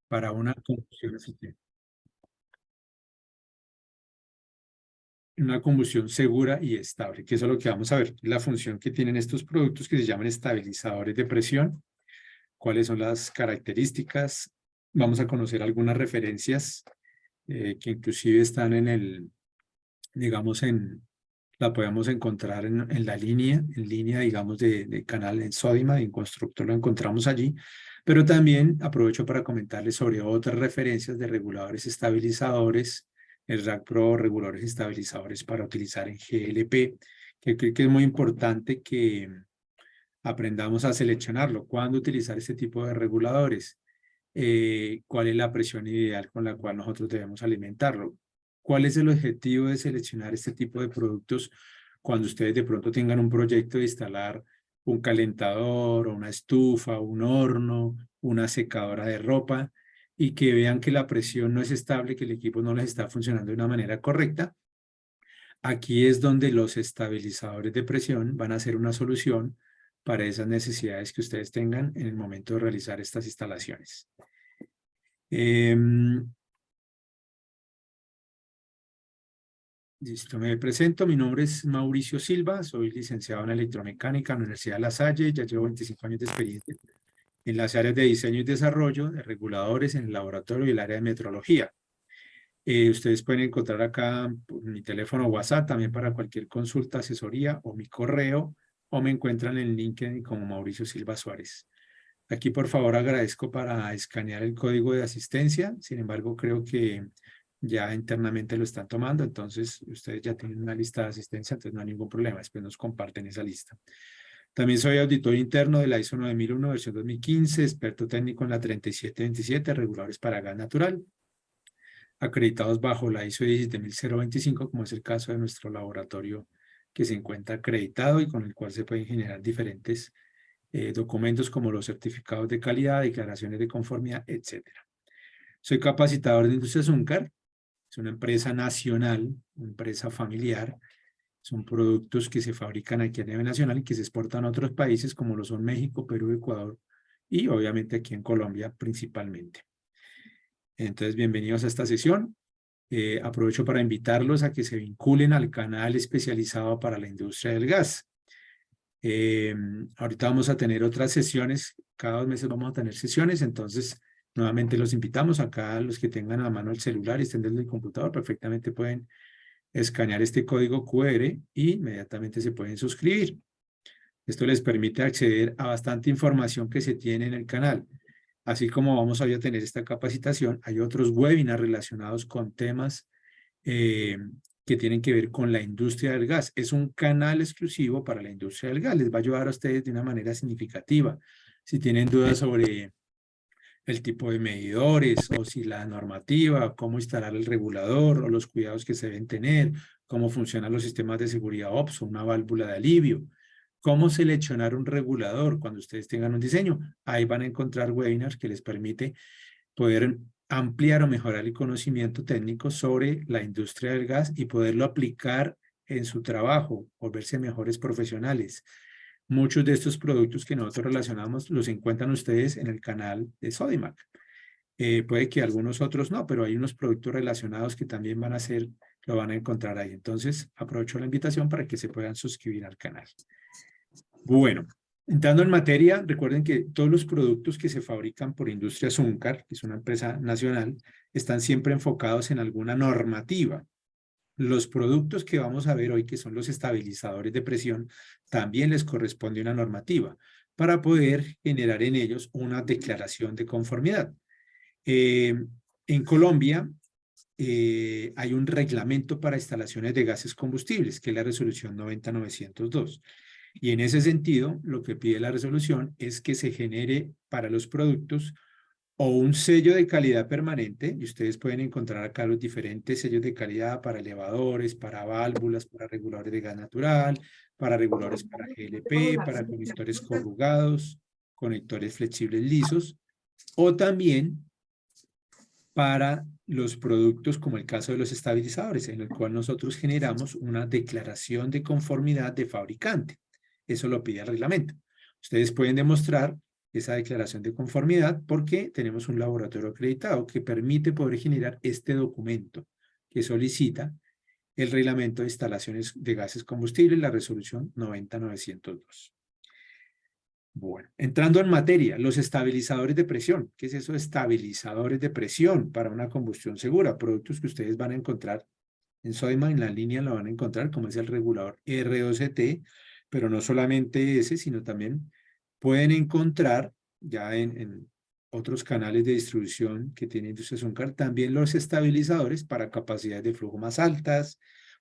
para una combustión segura y estable, que eso es lo que vamos a ver, la función que tienen estos productos que se llaman estabilizadores de presión, cuáles son las características. Vamos a conocer algunas referencias que inclusive están digamos, la podemos encontrar en la en línea, digamos, de canal en Sodimac, en Constructor lo encontramos allí, pero también aprovecho para comentarles sobre otras referencias de reguladores estabilizadores, el Rack Pro, reguladores estabilizadores para utilizar en GLP, que creo que es muy importante que aprendamos a seleccionarlo, cuándo utilizar este tipo de reguladores, cuál es la presión ideal con la cual nosotros debemos alimentarlo. ¿Cuál es el objetivo de seleccionar este tipo de productos cuando ustedes de pronto tengan un proyecto de instalar un calentador o una estufa, un horno, una secadora de ropa y que vean que la presión no es estable, que el equipo no les está funcionando de una manera correcta? Aquí es donde los estabilizadores de presión van a ser una solución para esas necesidades que ustedes tengan en el momento de realizar estas instalaciones. Listo, me presento. Mi nombre es Mauricio Silva, soy licenciado en electromecánica en la Universidad de La Salle, ya llevo 25 años de experiencia en las áreas de diseño y desarrollo, de reguladores en el laboratorio y el área de metrología. Ustedes pueden encontrar acá mi teléfono WhatsApp también para cualquier consulta, asesoría o mi correo, o me encuentran en LinkedIn como Mauricio Silva Suárez. Aquí, por favor, agradezco para escanear el código de asistencia. Sin embargo, creo que ya internamente lo están tomando, entonces ustedes ya tienen una lista de asistencia, entonces no hay ningún problema. Después nos comparten esa lista. También soy auditor interno de la ISO 9001, versión 2015, experto técnico en la 3727, reguladores para gas natural, acreditados bajo la ISO 17025, como es el caso de nuestro laboratorio que se encuentra acreditado y con el cual se pueden generar diferentes documentos como los certificados de calidad, declaraciones de conformidad, etc. Soy capacitador de Industria Zuncar, es una empresa nacional, una empresa familiar. Son productos que se fabrican aquí a nivel nacional y que se exportan a otros países como lo son México, Perú, Ecuador y obviamente aquí en Colombia principalmente. Entonces, bienvenidos a esta sesión. Aprovecho para invitarlos a que se vinculen al canal especializado para la industria del gas. Ahorita vamos a tener otras sesiones, cada 2 meses vamos a tener sesiones, entonces nuevamente los invitamos acá, los que tengan a mano el celular y estén desde el computador, perfectamente pueden escanear este código QR y inmediatamente se pueden suscribir. Esto les permite acceder a bastante información que se tiene en el canal. Así como vamos hoy a tener esta capacitación, hay otros webinars relacionados con temas que tienen que ver con la industria del gas. Es un canal exclusivo para la industria del gas. Les va a ayudar a ustedes de una manera significativa. Si tienen dudas sobre el tipo de medidores o si la normativa, cómo instalar el regulador o los cuidados que se deben tener, cómo funcionan los sistemas de seguridad OPS o una válvula de alivio, cómo seleccionar un regulador cuando ustedes tengan un diseño. Ahí van a encontrar webinars que les permite poder ampliar o mejorar el conocimiento técnico sobre la industria del gas y poderlo aplicar en su trabajo, volverse mejores profesionales. Muchos de estos productos que nosotros relacionamos los encuentran ustedes en el canal de Sodimac. Puede que algunos otros no, pero hay unos productos relacionados que también lo van a encontrar ahí. Entonces, aprovecho la invitación para que se puedan suscribir al canal. Bueno, entrando en materia, recuerden que todos los productos que se fabrican por Industria Zuncar, que es una empresa nacional, están siempre enfocados en alguna normativa. Los productos que vamos a ver hoy, que son los estabilizadores de presión, también les corresponde una normativa para poder generar en ellos una declaración de conformidad. En Colombia hay un reglamento para instalaciones de gases combustibles, que es la resolución 90-902. Y en ese sentido, lo que pide la resolución es que se genere para los productos o un sello de calidad permanente, y ustedes pueden encontrar acá los diferentes sellos de calidad para elevadores, para válvulas, para reguladores de gas natural, para reguladores para GLP, para conectores corrugados, conectores flexibles lisos, o también para los productos como el caso de los estabilizadores, en el cual nosotros generamos una declaración de conformidad de fabricante. Eso lo pide el reglamento. Ustedes pueden demostrar esa declaración de conformidad porque tenemos un laboratorio acreditado que permite poder generar este documento que solicita el reglamento de instalaciones de gases combustibles, la resolución 90902. Bueno, entrando en materia, los estabilizadores de presión. ¿Qué es eso de estabilizadores de presión para una combustión segura? Productos que ustedes van a encontrar en Sodimac, en la línea lo van a encontrar, como es el regulador R2T, pero no solamente ese, sino también pueden encontrar ya en otros canales de distribución que tiene Industria Suncar, también los estabilizadores para capacidades de flujo más altas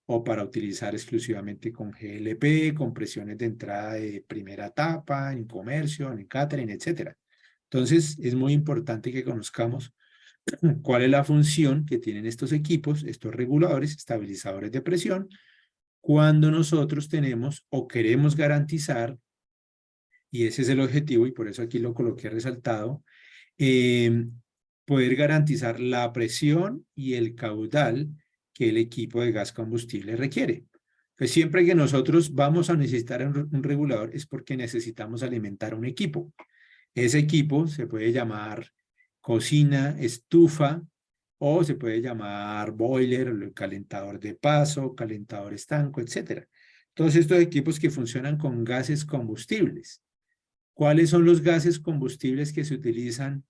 o para utilizar exclusivamente con GLP, con presiones de entrada de primera etapa, en comercio, en catering, etc. Entonces, es muy importante que conozcamos cuál es la función que tienen estos equipos, estos reguladores, estabilizadores de presión, cuando nosotros tenemos o queremos garantizar, y ese es el objetivo, y por eso aquí lo coloqué resaltado, eh, poder garantizar la presión y el caudal que el equipo de gas combustible requiere. Pues siempre que nosotros vamos a necesitar un regulador es porque necesitamos alimentar un equipo. Ese equipo se puede llamar cocina, estufa, o se puede llamar boiler, el calentador de paso, calentador estanco, etc. Todos estos equipos que funcionan con gases combustibles. ¿Cuáles son los gases combustibles que se utilizan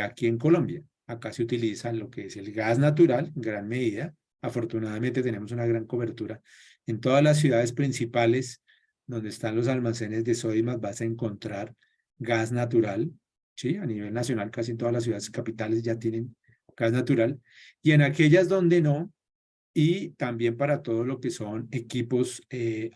aquí en Colombia? Acá se utiliza lo que es el gas natural, en gran medida. Afortunadamente tenemos una gran cobertura. En todas las ciudades principales donde están los almacenes de Sodimac vas a encontrar gas natural. ¿Sí? A nivel nacional casi en todas las ciudades capitales ya tienen gas natural. Y en aquellas donde no, y también para todo lo que son equipos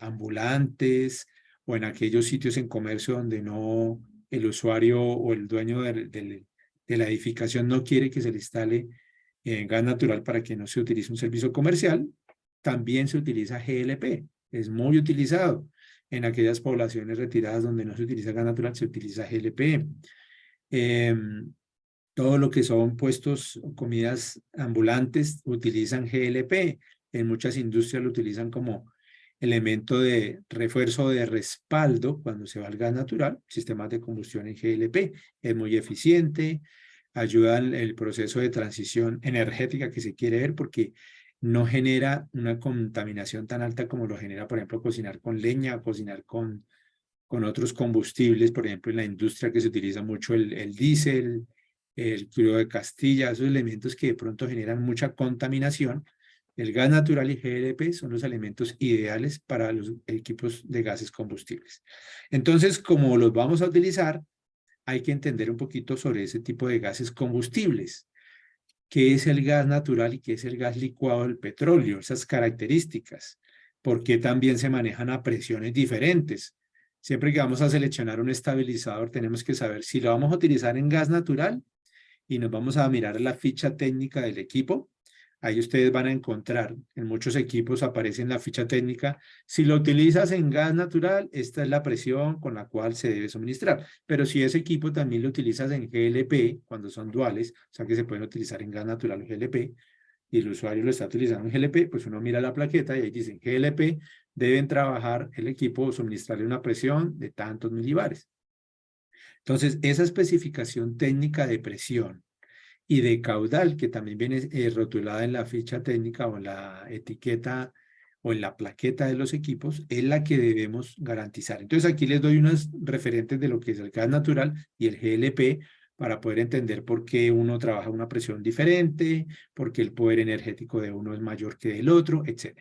ambulantes o en aquellos sitios en comercio donde no el usuario o el dueño de la edificación no quiere que se le instale gas natural para que no se utilice un servicio comercial, también se utiliza GLP, es muy utilizado. En aquellas poblaciones retiradas donde no se utiliza gas natural se utiliza GLP. Todo lo que son puestos o comidas ambulantes utilizan GLP. En muchas industrias lo utilizan como elemento de refuerzo de respaldo cuando se va al gas natural. Sistemas de combustión en GLP es muy eficiente, ayuda al el proceso de transición energética que se quiere ver porque no genera una contaminación tan alta como lo genera, por ejemplo, cocinar con leña, cocinar con otros combustibles, por ejemplo, en la industria que se utiliza mucho el diésel, el crudo de Castilla, esos elementos que de pronto generan mucha contaminación. El gas natural y GLP son los elementos ideales para los equipos de gases combustibles. Entonces, como los vamos a utilizar, hay que entender un poquito sobre ese tipo de gases combustibles. ¿Qué es el gas natural y qué es el gas licuado del petróleo? Esas características. ¿Por qué también se manejan a presiones diferentes? Siempre que vamos a seleccionar un estabilizador, tenemos que saber si lo vamos a utilizar en gas natural y nos vamos a mirar la ficha técnica del equipo. Ahí ustedes van a encontrar, en muchos equipos aparece en la ficha técnica, si lo utilizas en gas natural, esta es la presión con la cual se debe suministrar. Pero si ese equipo también lo utilizas en GLP, cuando son duales, o sea que se pueden utilizar en gas natural o GLP, y el usuario lo está utilizando en GLP, pues uno mira la plaqueta y ahí dicen GLP, deben trabajar el equipo o suministrarle una presión de tantos milibares. Entonces, esa especificación técnica de presión y de caudal, que también viene rotulada en la ficha técnica o en la etiqueta o en la plaqueta de los equipos, es la que debemos garantizar. Entonces aquí les doy unos referentes de lo que es el gas natural y el GLP para poder entender por qué uno trabaja a una presión diferente, por qué el poder energético de uno es mayor que del otro, etc.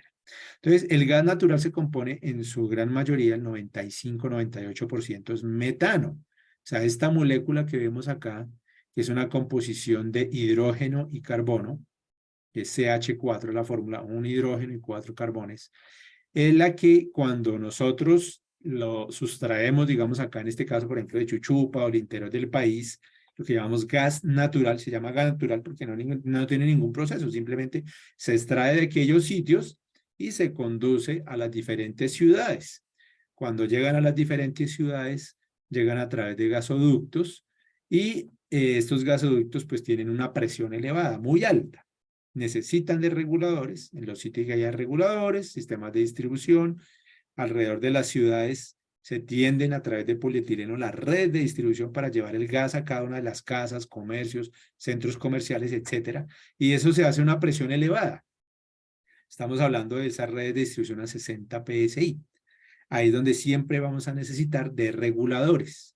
Entonces, el gas natural se compone en su gran mayoría, el 95-98% es metano. O sea, esta molécula que vemos acá, que es una composición de hidrógeno y carbono, que es CH4, la fórmula, un hidrógeno y 4 carbones, es la que cuando nosotros lo sustraemos, digamos acá en este caso, por ejemplo, de Chuchupa o del interior del país, lo que llamamos gas natural, se llama gas natural porque no tiene ningún proceso, simplemente se extrae de aquellos sitios y se conduce a las diferentes ciudades. Cuando llegan a las diferentes ciudades, llegan a través de gasoductos y estos gasoductos pues tienen una presión elevada, muy alta. Necesitan de reguladores, en los sitios que haya reguladores, sistemas de distribución, alrededor de las ciudades se tienden a través de polietileno las redes de distribución para llevar el gas a cada una de las casas, comercios, centros comerciales, etcétera, y eso se hace a una presión elevada. Estamos hablando de esas redes de distribución a 60 PSI. Ahí es donde siempre vamos a necesitar de reguladores.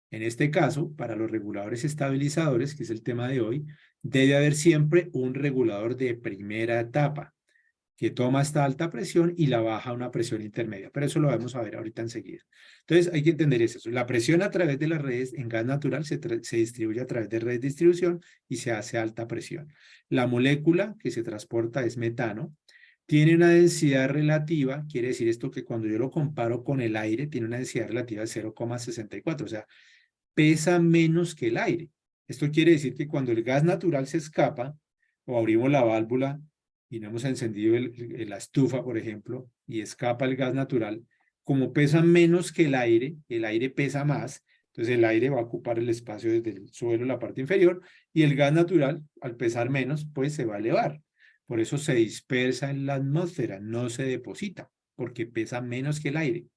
En este caso, para los reguladores estabilizadores, que es el tema de hoy, debe haber siempre un regulador de primera etapa que toma esta alta presión y la baja a una presión intermedia. Pero eso lo vamos a ver ahorita enseguida. Entonces hay que entender eso. La presión a través de las redes en gas natural se distribuye a través de redes de distribución y se hace alta presión. La molécula que se transporta es metano. Tiene una densidad relativa, quiere decir esto que cuando yo lo comparo con el aire, tiene una densidad relativa de 0,64, o sea, pesa menos que el aire. Esto quiere decir que cuando el gas natural se escapa o abrimos la válvula y no hemos encendido la estufa, por ejemplo, y escapa el gas natural, como pesa menos que el aire pesa más, entonces el aire va a ocupar el espacio desde el suelo, la parte inferior, y el gas natural, al pesar menos, pues se va a elevar. Por eso se dispersa en la atmósfera, no se deposita, porque pesa menos que el aire.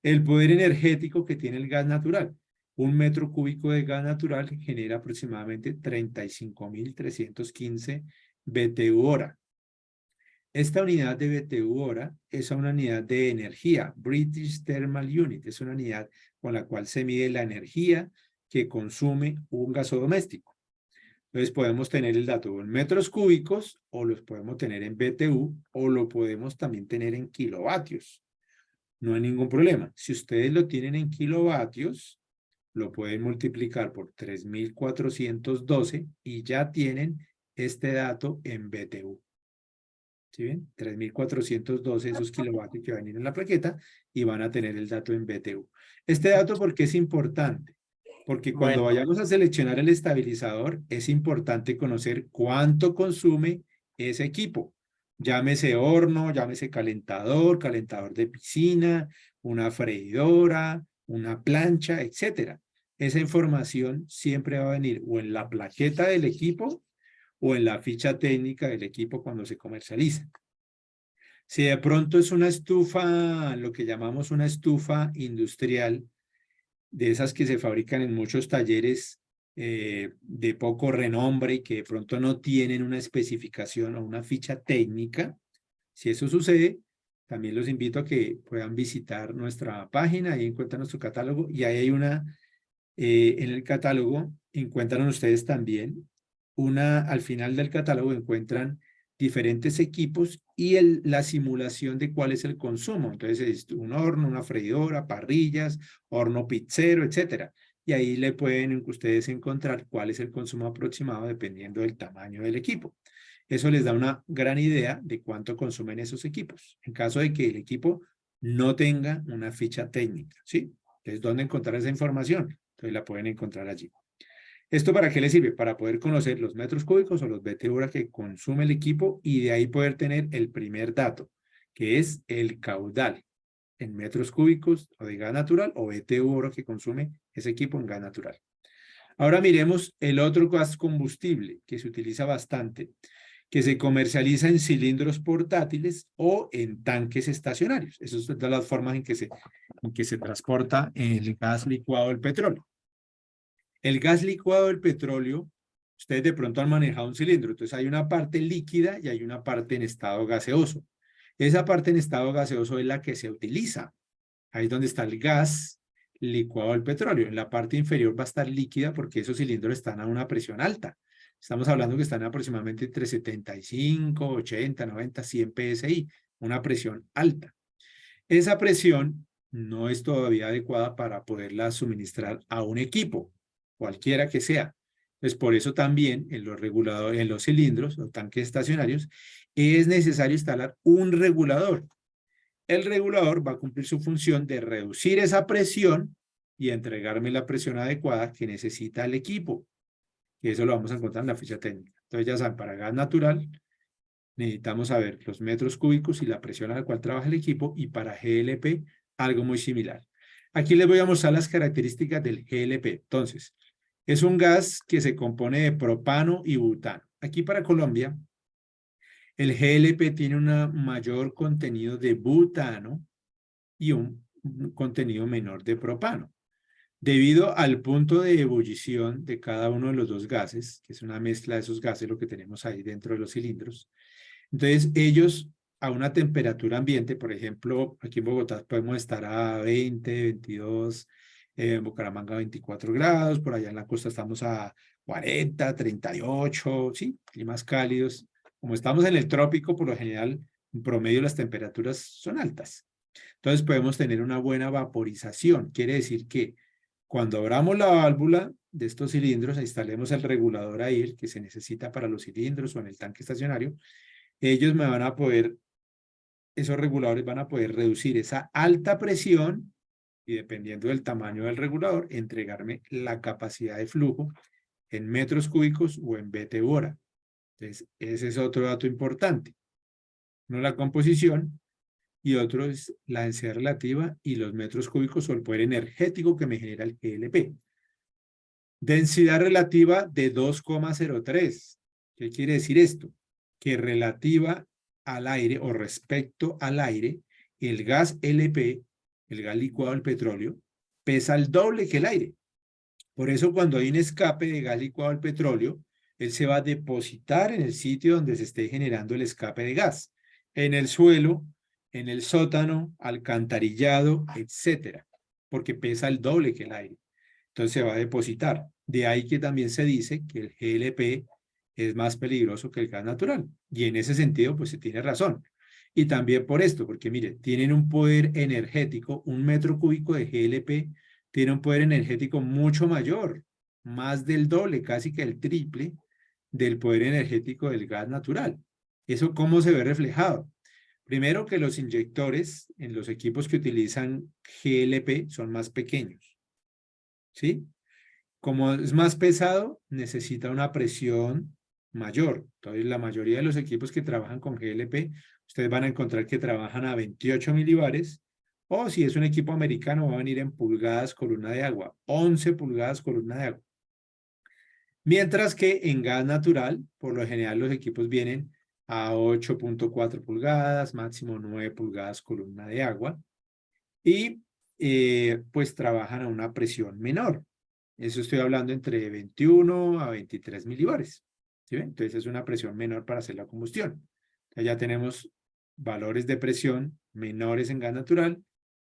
El poder energético que tiene el gas natural. 1 metro cúbico de gas natural genera aproximadamente 35.315 BTU hora. Esta unidad de BTU hora es una unidad de energía, British Thermal Unit, es una unidad con la cual se mide la energía que consume un gasodoméstico. Entonces podemos tener el dato en metros cúbicos o los podemos tener en BTU o lo podemos también tener en kilovatios. No hay ningún problema. Si ustedes lo tienen en kilovatios, lo pueden multiplicar por 3.412 y ya tienen este dato en BTU. ¿Sí ven? 3.412 esos kilovatios que van a ir en la plaqueta y van a tener el dato en BTU. Este dato, ¿por qué es importante? Porque cuando Bueno, vayamos a seleccionar el estabilizador, es importante conocer cuánto consume ese equipo. Llámese horno, llámese calentador, calentador de piscina, una freidora, una plancha, etcétera. Esa información siempre va a venir o en la plaqueta del equipo o en la ficha técnica del equipo cuando se comercializa. Si de pronto es una estufa, lo que llamamos una estufa industrial, de esas que se fabrican en muchos talleres de poco renombre y que de pronto no tienen una especificación o una ficha técnica, si eso sucede, también los invito a que puedan visitar nuestra página, ahí encuentran nuestro catálogo y ahí hay en el catálogo encuentran ustedes también al final del catálogo encuentran diferentes equipos y la simulación de cuál es el consumo. Entonces es un horno, una freidora, parrillas, horno pizzero, etcétera. Y ahí le pueden ustedes encontrar cuál es el consumo aproximado dependiendo del tamaño del equipo. Eso les da una gran idea de cuánto consumen esos equipos. En caso de que el equipo no tenga una ficha técnica, ¿sí? Entonces, ¿dónde encontrar esa información? Entonces la pueden encontrar allí. ¿Esto para qué le sirve? Para poder conocer los metros cúbicos o los BTU hora que consume el equipo y de ahí poder tener el primer dato, que es el caudal en metros cúbicos o de gas natural o BTU hora que consume ese equipo en gas natural. Ahora miremos el otro gas combustible que se utiliza bastante, que se comercializa en cilindros portátiles o en tanques estacionarios. Esas son las formas en que se transporta el gas licuado del petróleo. El gas licuado del petróleo, ustedes de pronto han manejado un cilindro, entonces hay una parte líquida y hay una parte en estado gaseoso. Esa parte en estado gaseoso es la que se utiliza. Ahí es donde está el gas licuado del petróleo. En la parte inferior va a estar líquida porque esos cilindros están a una presión alta. Estamos hablando que están aproximadamente entre 75, 80, 90, 100 PSI, una presión alta. Esa presión no es todavía adecuada para poderla suministrar a un equipo, cualquiera que sea. Pues por eso también en los reguladores, en los cilindros o tanques estacionarios, es necesario instalar un regulador. El regulador va a cumplir su función de reducir esa presión y entregarme la presión adecuada que necesita el equipo. Y eso lo vamos a encontrar en la ficha técnica. Entonces ya saben, para gas natural necesitamos saber los metros cúbicos y la presión a la cual trabaja el equipo, y para GLP algo muy similar. Aquí les voy a mostrar las características del GLP. Entonces, es un gas que se compone de propano y butano. Aquí para Colombia, el GLP tiene un mayor contenido de butano y un un contenido menor de propano. Debido al punto de ebullición de cada uno de los dos gases, que es una mezcla de esos gases, lo que tenemos ahí dentro de los cilindros, entonces ellos a una temperatura ambiente, por ejemplo, aquí en Bogotá podemos estar a 20, 22, en Bucaramanga 24 grados, por allá en la costa estamos a 40, 38, sí, climas cálidos. Como estamos en el trópico, por lo general, en promedio las temperaturas son altas. Entonces podemos tener una buena vaporización. Quiere decir que cuando abramos la válvula de estos cilindros, instalemos el regulador AIR que se necesita para los cilindros o en el tanque estacionario, ellos me van a poder, esos reguladores van a poder reducir esa alta presión y dependiendo del tamaño del regulador, entregarme la capacidad de flujo en metros cúbicos o en BTU hora. Entonces, ese es otro dato importante. Uno, la composición, y otro es la densidad relativa y los metros cúbicos o el poder energético que me genera el GLP. Densidad relativa de 2,03. ¿Qué quiere decir esto? Que relativa al aire o respecto al aire, el gas LP, el gas licuado del petróleo, pesa el doble que el aire. Por eso cuando hay un escape de gas licuado del petróleo, él se va a depositar en el sitio donde se esté generando el escape de gas, en el suelo, en el sótano, alcantarillado, etcétera, porque pesa el doble que el aire. Entonces se va a depositar. De ahí que también se dice que el GLP es más peligroso que el gas natural. Y en ese sentido, pues se tiene razón. Y también por esto, porque mire, tienen un poder energético, un metro cúbico de GLP tiene un poder energético mucho mayor, más del doble, casi que el triple del poder energético del gas natural. ¿Eso cómo se ve reflejado? Primero que los inyectores en los equipos que utilizan GLP son más pequeños, ¿sí? Como es más pesado, necesita una presión mayor. Entonces, la mayoría de los equipos que trabajan con GLP, ustedes van a encontrar que trabajan a 28 milibares, o si es un equipo americano, va a venir en pulgadas columna de agua, 11 pulgadas columna de agua. Mientras que en gas natural, por lo general los equipos vienen a 8,4 pulgadas, máximo 9 pulgadas columna de agua, y pues trabajan a una presión menor. Eso estoy hablando entre 21 a 23 milibares. ¿Sí ven? Entonces es una presión menor para hacer la combustión. Entonces ya tenemos valores de presión menores en gas natural,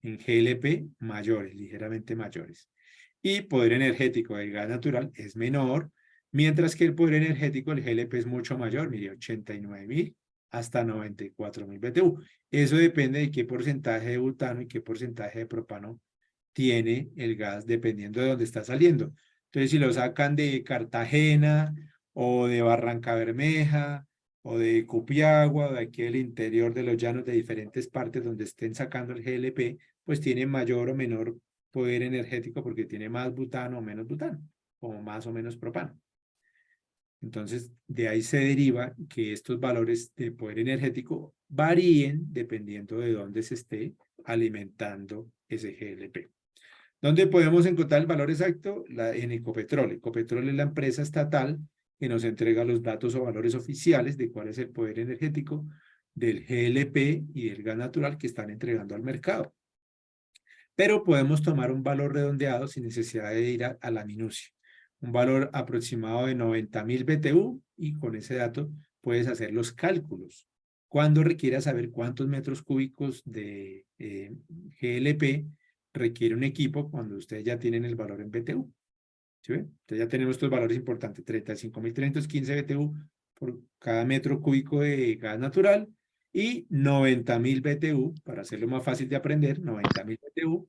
en GLP mayores, ligeramente mayores. Y poder energético del gas natural es menor, mientras que el poder energético del GLP es mucho mayor, mire, 89.000 hasta 94.000 BTU. Eso depende de qué porcentaje de butano y qué porcentaje de propano tiene el gas dependiendo de dónde está saliendo. Entonces, si lo sacan de Cartagena o de Barranca Bermeja o de Cupiagua o de aquí del interior de los llanos de diferentes partes donde estén sacando el GLP, pues tiene mayor o menor poder energético porque tiene más butano o menos butano, o más o menos propano. Entonces, de ahí se deriva que estos valores de poder energético varíen dependiendo de dónde se esté alimentando ese GLP. ¿Dónde podemos encontrar el valor exacto? En Ecopetrol. Ecopetrol es la empresa estatal que nos entrega los datos o valores oficiales de cuál es el poder energético del GLP y del gas natural que están entregando al mercado. Pero podemos tomar un valor redondeado sin necesidad de ir a la minucia. Un valor aproximado de 90.000 BTU y con ese dato puedes hacer los cálculos. Cuando requieras saber cuántos metros cúbicos de GLP requiere un equipo cuando ustedes ya tienen el valor en BTU. ¿Sí ven? Entonces ya tenemos estos valores importantes, 35.315 BTU por cada metro cúbico de gas natural y 90.000 BTU, para hacerlo más fácil de aprender, 90.000 BTU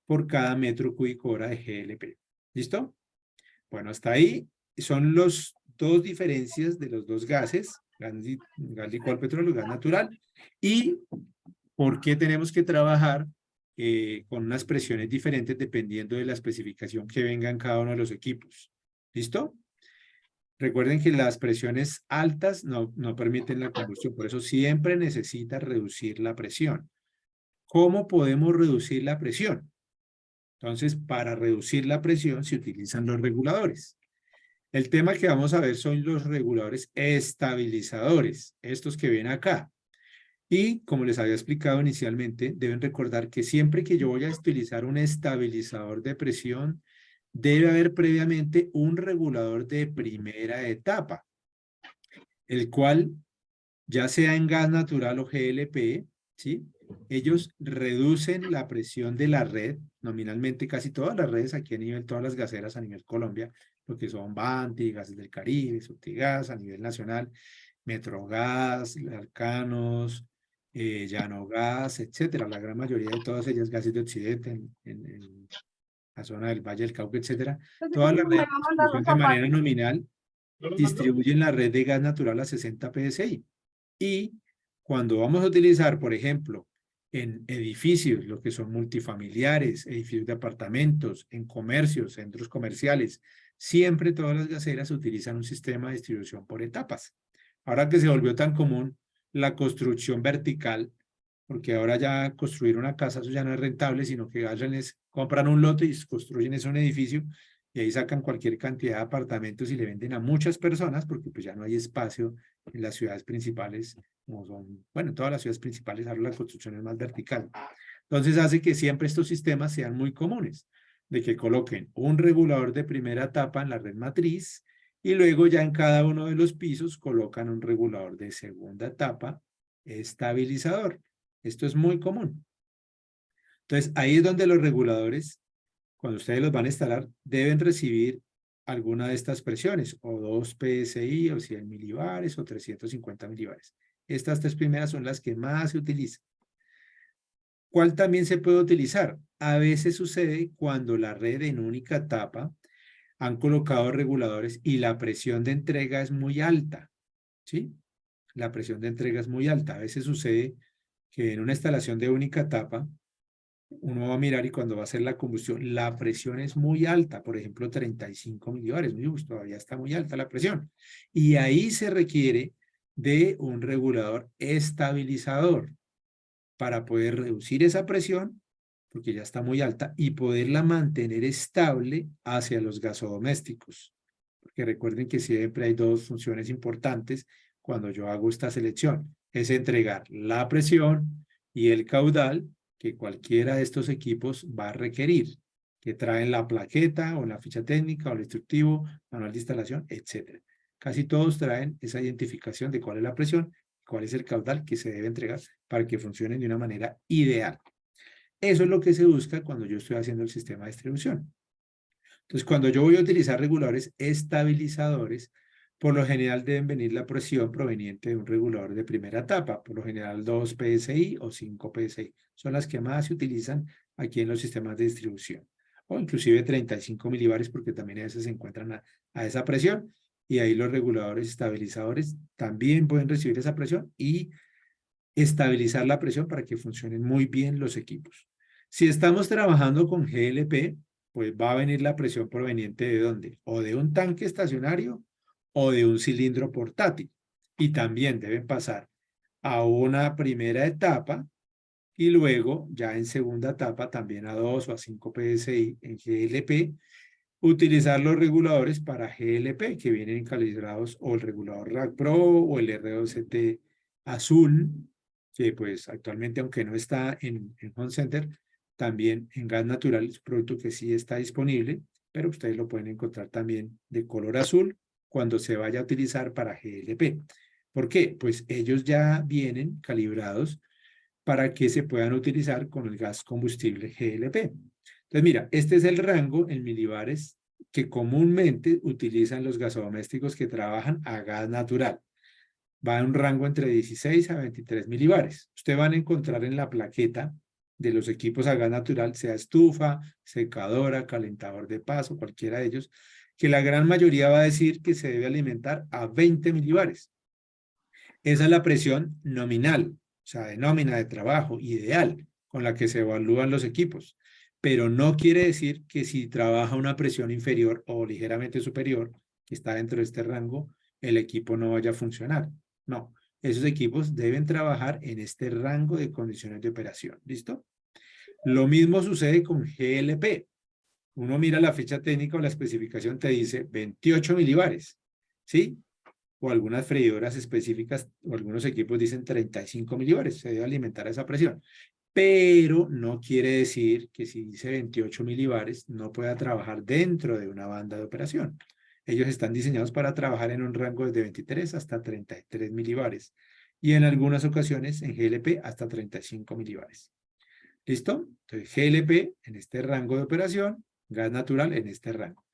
por cada metro cúbico hora de GLP. ¿Listo? Bueno, hasta ahí son las dos diferencias de los dos gases, gas licuado al petróleo, gas natural, y por qué tenemos que trabajar con unas presiones diferentes dependiendo de la especificación que venga en cada uno de los equipos. ¿Listo? Recuerden que las presiones altas no permiten la combustión, por eso siempre necesita reducir la presión. ¿Cómo podemos reducir la presión? Entonces, para reducir la presión se utilizan los reguladores. El tema que vamos a ver son los reguladores estabilizadores, estos que ven acá. Y como les había explicado inicialmente, deben recordar que siempre que yo voy a utilizar un estabilizador de presión, debe haber previamente un regulador de primera etapa, el cual, ya sea en gas natural o GLP, ¿sí? Ellos reducen la presión de la red, nominalmente casi todas las redes aquí a nivel, todas las gaseras a nivel Colombia, lo que son Banti, Gases del Caribe, Subtigas a nivel nacional, Metrogas, Arcanos, Llanogas, etcétera. La gran mayoría de todas ellas, Gases de Occidente, en la zona del Valle del Cauca, etcétera. Entonces, Todas las ¿cómo me redes va a de mandar distribución los de manera zapatos? nominal distribuyen la red de gas natural a 60 PSI. Y cuando vamos a utilizar, por ejemplo, en edificios, lo que son multifamiliares, edificios de apartamentos, en comercios, centros comerciales, siempre todas las gaseras utilizan un sistema de distribución por etapas. Ahora que se volvió tan común la construcción vertical, porque ahora ya construir una casa, eso ya no es rentable, sino que compran un lote y construyen eso un edificio, y ahí sacan cualquier cantidad de apartamentos y le venden a muchas personas, porque pues ya no hay espacio en las ciudades principales, como son, bueno, en todas las ciudades principales ahora la construcción es más vertical. Entonces hace que siempre estos sistemas sean muy comunes, de que coloquen un regulador de primera etapa en la red matriz y luego ya en cada uno de los pisos colocan un regulador de segunda etapa estabilizador. Esto es muy común. Entonces ahí es donde los reguladores, cuando ustedes los van a instalar, deben recibir alguna de estas presiones, o 2 PSI, o 100 milibares, o 350 milibares. Estas tres primeras son las que más se utilizan. ¿Cuál también se puede utilizar? A veces sucede cuando la red en única etapa han colocado reguladores y la presión de entrega es muy alta, ¿sí? La presión de entrega es muy alta. A veces sucede que en una instalación de única etapa, uno va a mirar y cuando va a hacer la combustión, la presión es muy alta, por ejemplo, 35 milibares, todavía está muy alta la presión. Y ahí se requiere de un regulador estabilizador para poder reducir esa presión, porque ya está muy alta, y poderla mantener estable hacia los gasodomésticos. Porque recuerden que siempre hay dos funciones importantes cuando yo hago esta selección. Es entregar la presión y el caudal que cualquiera de estos equipos va a requerir, que traen la plaqueta o la ficha técnica o el instructivo, manual de instalación, etc. Casi todos traen esa identificación de cuál es la presión, cuál es el caudal que se debe entregar para que funcionen de una manera ideal. Eso es lo que se busca cuando yo estoy haciendo el sistema de distribución. Entonces, cuando yo voy a utilizar reguladores estabilizadores, por lo general deben venir la presión proveniente de un regulador de primera etapa, por lo general 2 PSI o 5 PSI. Son las que más se utilizan aquí en los sistemas de distribución. O inclusive 35 milibares, porque también a veces se encuentran a esa presión. Y ahí los reguladores estabilizadores también pueden recibir esa presión y estabilizar la presión para que funcionen muy bien los equipos. Si estamos trabajando con GLP, pues va a venir la presión proveniente de dónde? O de un tanque estacionario o de un cilindro portátil. Y también deben pasar a una primera etapa y luego ya en segunda etapa también a 2 o a 5 PSI en GLP, utilizar los reguladores para GLP que vienen calibrados o el regulador Rack Pro o el R2CT azul, que pues actualmente aunque no está en Home Center, también en gas natural es un producto que sí está disponible, pero ustedes lo pueden encontrar también de color azul cuando se vaya a utilizar para GLP. ¿Por qué? Pues ellos ya vienen calibrados para que se puedan utilizar con el gas combustible GLP. Entonces, mira, este es el rango en milibares que comúnmente utilizan los gasodomésticos que trabajan a gas natural. Va en un rango entre 16 a 23 milibares. Ustedes van a encontrar en la plaqueta de los equipos a gas natural, sea estufa, secadora, calentador de paso, cualquiera de ellos, que la gran mayoría va a decir que se debe alimentar a 20 milibares. Esa es la presión nominal, o sea, de nómina de trabajo ideal con la que se evalúan los equipos. Pero no quiere decir que si trabaja una presión inferior o ligeramente superior, que está dentro de este rango, el equipo no vaya a funcionar. No, esos equipos deben trabajar en este rango de condiciones de operación. ¿Listo? Lo mismo sucede con GLP. Uno mira la ficha técnica o la especificación te dice 28 milibares. ¿Sí? o algunas freidoras específicas, o algunos equipos dicen 35 milibares, se debe alimentar a esa presión. Pero no quiere decir que si dice 28 milibares no pueda trabajar dentro de una banda de operación. Ellos están diseñados para trabajar en un rango desde 23 hasta 33 milibares y en algunas ocasiones en GLP hasta 35 milibares. ¿Listo? Entonces GLP en este rango de operación, gas natural en este rango.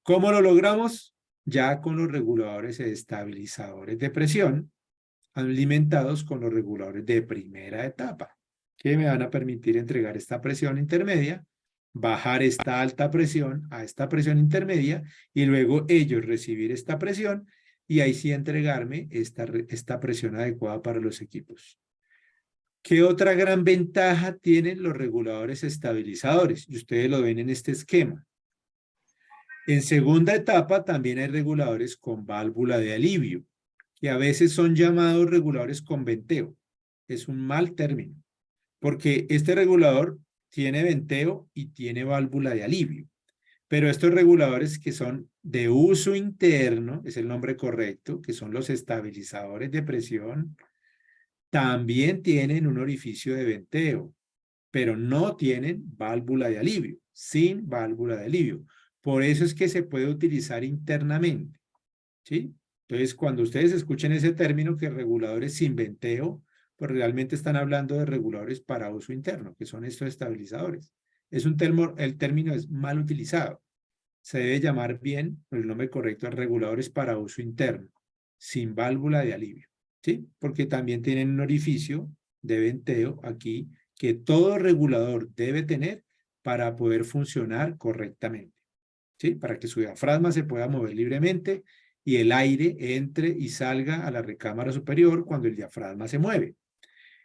¿Cómo lo logramos? Ya con los reguladores estabilizadores de presión alimentados con los reguladores de primera etapa, que me van a permitir entregar esta presión intermedia, bajar esta alta presión a esta presión intermedia y luego ellos recibir esta presión y ahí sí entregarme esta presión adecuada para los equipos. ¿Qué otra gran ventaja tienen los reguladores estabilizadores? Y ustedes lo ven en este esquema. En segunda etapa también hay reguladores con válvula de alivio, que a veces son llamados reguladores con venteo. Es un mal término, porque este regulador tiene venteo y tiene válvula de alivio. Pero estos reguladores que son de uso interno, es el nombre correcto, que son los estabilizadores de presión, también tienen un orificio de venteo, pero no tienen válvula de alivio, sin válvula de alivio. Por eso es que se puede utilizar internamente, ¿sí? Entonces, cuando ustedes escuchen ese término que reguladores sin venteo, pues realmente están hablando de reguladores para uso interno, que son estos estabilizadores. Es un el término es mal utilizado. Se debe llamar bien, el nombre correcto es reguladores para uso interno, sin válvula de alivio, ¿sí? Porque también tienen un orificio de venteo aquí que todo regulador debe tener para poder funcionar correctamente, ¿sí? Para que su diafragma se pueda mover libremente y el aire entre y salga a la recámara superior cuando el diafragma se mueve.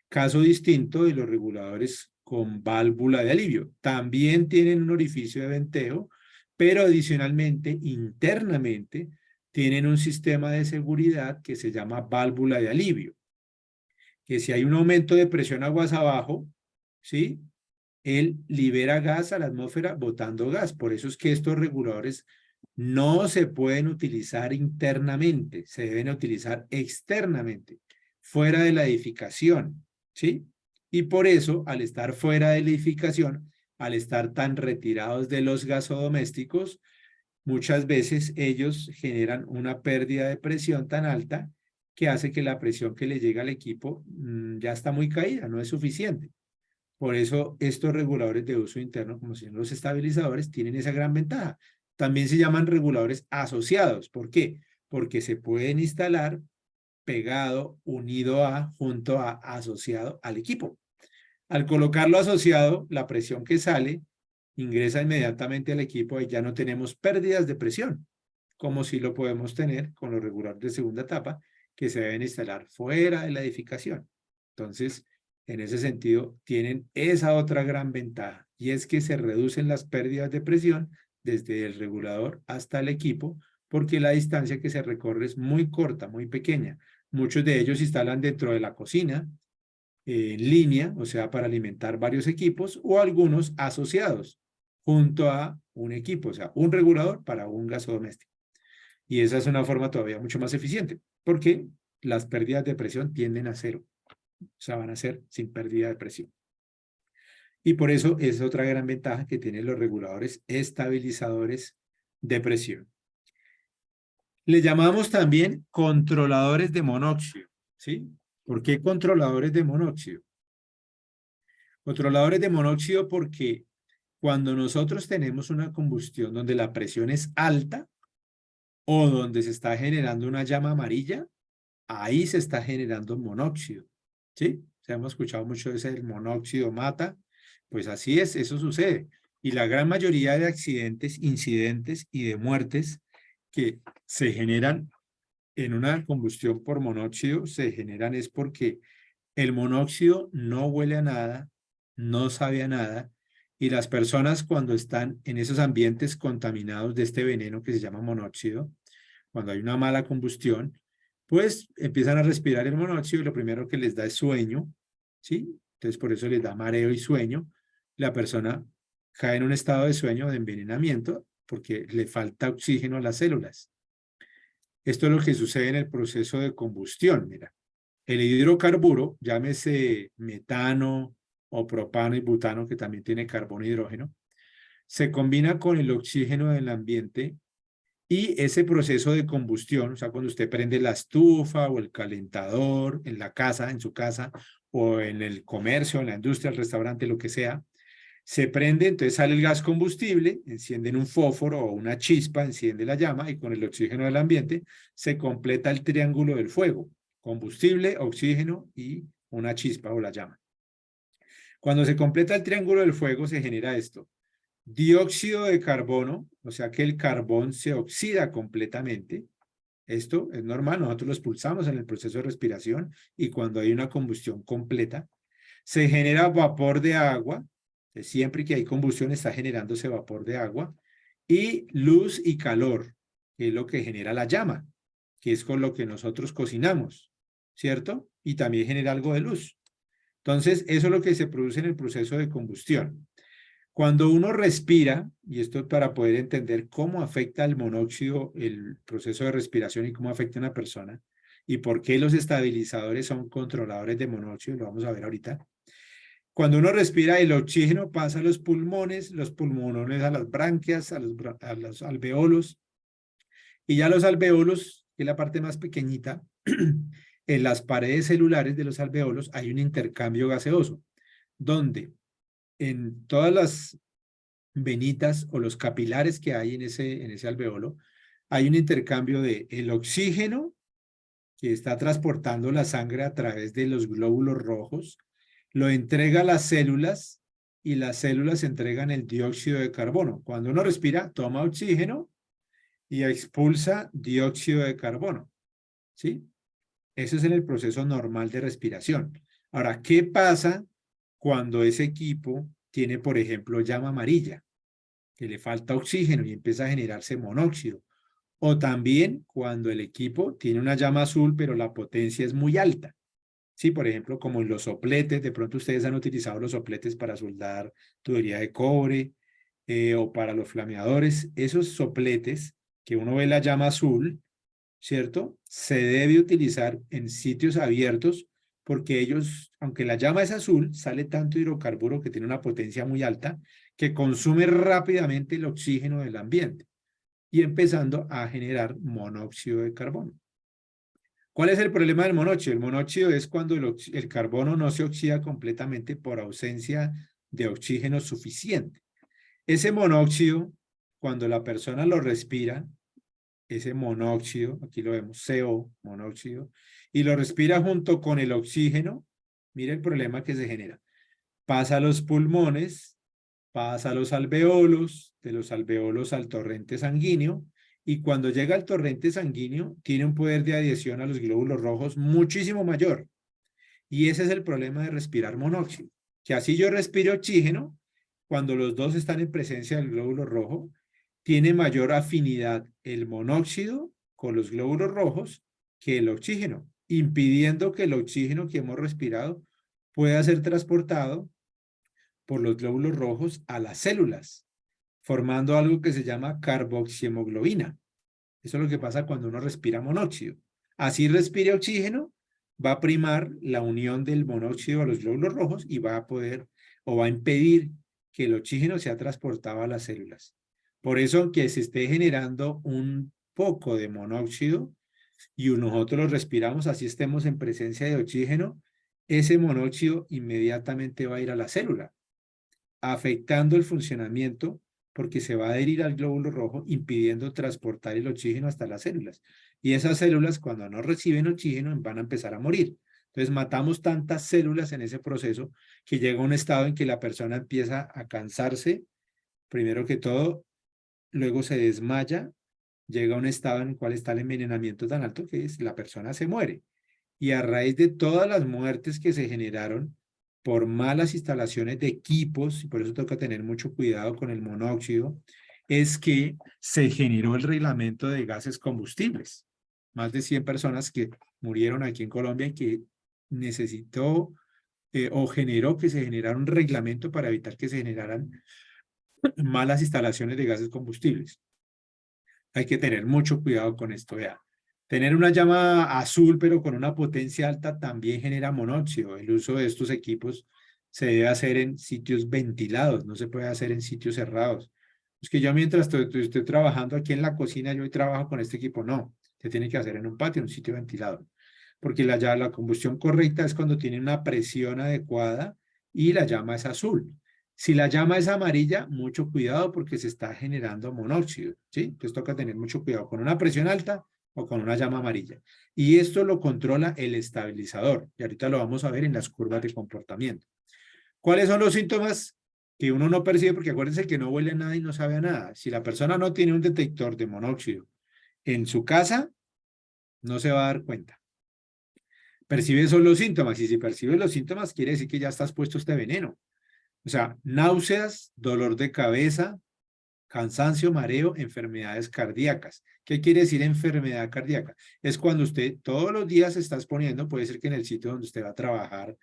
Caso distinto de los reguladores con válvula de alivio. También tienen un orificio de venteo, pero adicionalmente, internamente, tienen un sistema de seguridad que se llama válvula de alivio. Que si hay un aumento de presión aguas abajo, ¿sí? Él libera gas a la atmósfera botando gas. Por eso es que estos reguladores no se pueden utilizar internamente, se deben utilizar externamente, fuera de la edificación, ¿sí? Y por eso, al estar fuera de la edificación, al estar tan retirados de los gasodomésticos, muchas veces ellos generan una pérdida de presión tan alta que hace que la presión que le llega al equipo ya está muy caída, no es suficiente. Por eso estos reguladores de uso interno, como son los estabilizadores, tienen esa gran ventaja. También se llaman reguladores asociados. ¿Por qué? Porque se pueden instalar pegado, unido a, junto a, asociado al equipo. Al colocarlo asociado, la presión que sale ingresa inmediatamente al equipo y ya no tenemos pérdidas de presión, como si lo podemos tener con los reguladores de segunda etapa, que se deben instalar fuera de la edificación. Entonces, en ese sentido, tienen esa otra gran ventaja, y es que se reducen las pérdidas de presión desde el regulador hasta el equipo, porque la distancia que se recorre es muy corta, muy pequeña. Muchos de ellos se instalan dentro de la cocina, en línea, o sea, para alimentar varios equipos, o algunos asociados junto a un equipo, o sea, un regulador para un gasodoméstico. Y esa es una forma todavía mucho más eficiente, porque las pérdidas de presión tienden a cero. O sea, van a ser sin pérdida de presión. Y por eso es otra gran ventaja que tienen los reguladores estabilizadores de presión. Le llamamos también controladores de monóxido, ¿sí? ¿Por qué controladores de monóxido? Controladores de monóxido porque cuando nosotros tenemos una combustión donde la presión es alta o donde se está generando una llama amarilla, ahí se está generando monóxido, ¿sí? O hemos escuchado mucho de ese el monóxido mata, pues así es, eso sucede. Y la gran mayoría de accidentes, incidentes y de muertes que se generan en una combustión por monóxido, se generan es porque el monóxido no huele a nada, no sabe a nada, y las personas cuando están en esos ambientes contaminados de este veneno que se llama monóxido, cuando hay una mala combustión, pues empiezan a respirar el monóxido y lo primero que les da es sueño, ¿sí? Entonces por eso les da mareo y sueño. La persona cae en un estado de sueño, de envenenamiento, porque le falta oxígeno a las células. Esto es lo que sucede en el proceso de combustión. Mira, el hidrocarburo, llámese metano o propano y butano, que también tiene carbono e hidrógeno, se combina con el oxígeno del ambiente y ese proceso de combustión, o sea, cuando usted prende la estufa o el calentador en la casa, en su casa, o en el comercio, en la industria, el restaurante, lo que sea, se prende, entonces sale el gas combustible, encienden un fósforo o una chispa, enciende la llama y con el oxígeno del ambiente se completa el triángulo del fuego, combustible, oxígeno y una chispa o la llama. Cuando se completa el triángulo del fuego se genera esto: dióxido de carbono, o sea que el carbón se oxida completamente. Esto es normal, nosotros lo expulsamos en el proceso de respiración y cuando hay una combustión completa, se genera vapor de agua. Siempre que hay combustión está generándose vapor de agua y luz y calor, que es lo que genera la llama, que es con lo que nosotros cocinamos, ¿cierto? Y también genera algo de luz. Entonces, eso es lo que se produce en el proceso de combustión. Cuando uno respira, y esto es para poder entender cómo afecta el monóxido, el proceso de respiración y cómo afecta a una persona, y por qué los estabilizadores son controladores de monóxido, lo vamos a ver ahorita. Cuando uno respira, el oxígeno pasa a los pulmones a las branquias, a los alveolos, y ya los alveolos, que es la parte más pequeñita, en las paredes celulares de los alveolos hay un intercambio gaseoso, donde en todas las venitas o los capilares que hay en ese alveolo, hay un intercambio de el oxígeno que está transportando la sangre a través de los glóbulos rojos, lo entrega a las células y las células entregan el dióxido de carbono. Cuando uno respira, toma oxígeno y expulsa dióxido de carbono, ¿sí? Eso es en el proceso normal de respiración. Ahora, ¿qué pasa cuando ese equipo tiene, por ejemplo, llama amarilla, que le falta oxígeno y empieza a generarse monóxido? O también cuando el equipo tiene una llama azul, pero la potencia es muy alta. Sí, por ejemplo, como en los sopletes, de pronto ustedes han utilizado los sopletes para soldar tubería de cobre o para los flameadores. Esos sopletes que uno ve la llama azul, ¿cierto? Se debe utilizar en sitios abiertos porque ellos, aunque la llama es azul, sale tanto hidrocarburo que tiene una potencia muy alta que consume rápidamente el oxígeno del ambiente y empezando a generar monóxido de carbono. ¿Cuál es el problema del monóxido? El monóxido es cuando el carbono no se oxida completamente por ausencia de oxígeno suficiente. Ese monóxido, cuando la persona lo respira, ese monóxido, aquí lo vemos, CO, monóxido, y lo respira junto con el oxígeno, mira el problema que se genera. Pasa a los pulmones, pasa a los alveolos, de los alveolos al torrente sanguíneo, y cuando llega al torrente sanguíneo, tiene un poder de adhesión a los glóbulos rojos muchísimo mayor. Y ese es el problema de respirar monóxido, que así yo respiro oxígeno, cuando los dos están en presencia del glóbulo rojo, tiene mayor afinidad el monóxido con los glóbulos rojos que el oxígeno, impidiendo que el oxígeno que hemos respirado pueda ser transportado por los glóbulos rojos a las células, formando algo que se llama carboxihemoglobina. Eso es lo que pasa cuando uno respira monóxido. Así respire oxígeno, va a primar la unión del monóxido a los glóbulos rojos y va a poder o va a impedir que el oxígeno sea transportado a las células. Por eso que se esté generando un poco de monóxido y nosotros lo respiramos, así estemos en presencia de oxígeno, ese monóxido inmediatamente va a ir a la célula, afectando el funcionamiento porque se va a adherir al glóbulo rojo, impidiendo transportar el oxígeno hasta las células. Y esas células, cuando no reciben oxígeno, van a empezar a morir. Entonces, matamos tantas células en ese proceso que llega un estado en que la persona empieza a cansarse, primero que todo, luego se desmaya, llega a un estado en el cual está el envenenamiento tan alto que la persona se muere. Y a raíz de todas las muertes que se generaron por malas instalaciones de equipos, y por eso toca tener mucho cuidado con el monóxido, es que se generó el reglamento de gases combustibles. Más de 100 personas que murieron aquí en Colombia y que necesitó o generó que se generara un reglamento para evitar que se generaran malas instalaciones de gases combustibles. Hay que tener mucho cuidado con esto, vea. Tener una llama azul, pero con una potencia alta, también genera monóxido. El uso de estos equipos se debe hacer en sitios ventilados, no se puede hacer en sitios cerrados. Es que yo mientras estoy trabajando aquí en la cocina, yo hoy trabajo con este equipo. No, se tiene que hacer en un patio, en un sitio ventilado. Porque la combustión correcta es cuando tiene una presión adecuada y la llama es azul. Si la llama es amarilla, mucho cuidado porque se está generando monóxido, ¿sí? Entonces toca tener mucho cuidado con una presión alta o con una llama amarilla. Y esto lo controla el estabilizador. Y ahorita lo vamos a ver en las curvas de comportamiento. ¿Cuáles son los síntomas que uno no percibe? Porque acuérdense que no huele a nada y no sabe a nada. Si la persona no tiene un detector de monóxido en su casa, no se va a dar cuenta. Percibe solo los síntomas. Y si percibes los síntomas, quiere decir que ya estás puesto este veneno. O sea, náuseas, dolor de cabeza, cansancio, mareo, enfermedades cardíacas. ¿Qué quiere decir enfermedad cardíaca? Es cuando usted todos los días se está exponiendo, puede ser que en el sitio donde usted va a trabajar,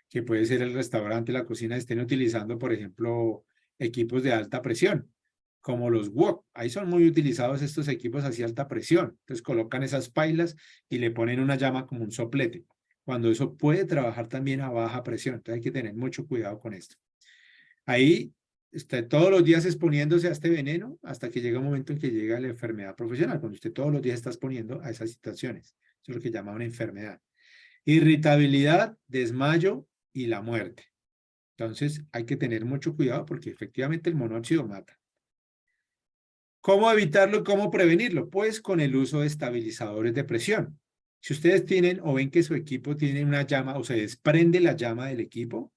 que puede ser el restaurante, la cocina, estén utilizando, por ejemplo, equipos de alta presión, como los wok. Ahí son muy utilizados estos equipos así alta presión. Entonces colocan esas pailas y le ponen una llama como un soplete, cuando eso puede trabajar también a baja presión. Entonces hay que tener mucho cuidado con esto. Ahí está todos los días exponiéndose a este veneno hasta que llega un momento en que llega la enfermedad profesional, cuando usted todos los días está exponiendo a esas situaciones. Eso es lo que llama una enfermedad. Irritabilidad, desmayo y la muerte. Entonces hay que tener mucho cuidado porque efectivamente el monóxido mata. ¿Cómo evitarlo y cómo prevenirlo? Pues con el uso de estabilizadores de presión. Si ustedes tienen o ven que su equipo tiene una llama o se desprende la llama del equipo,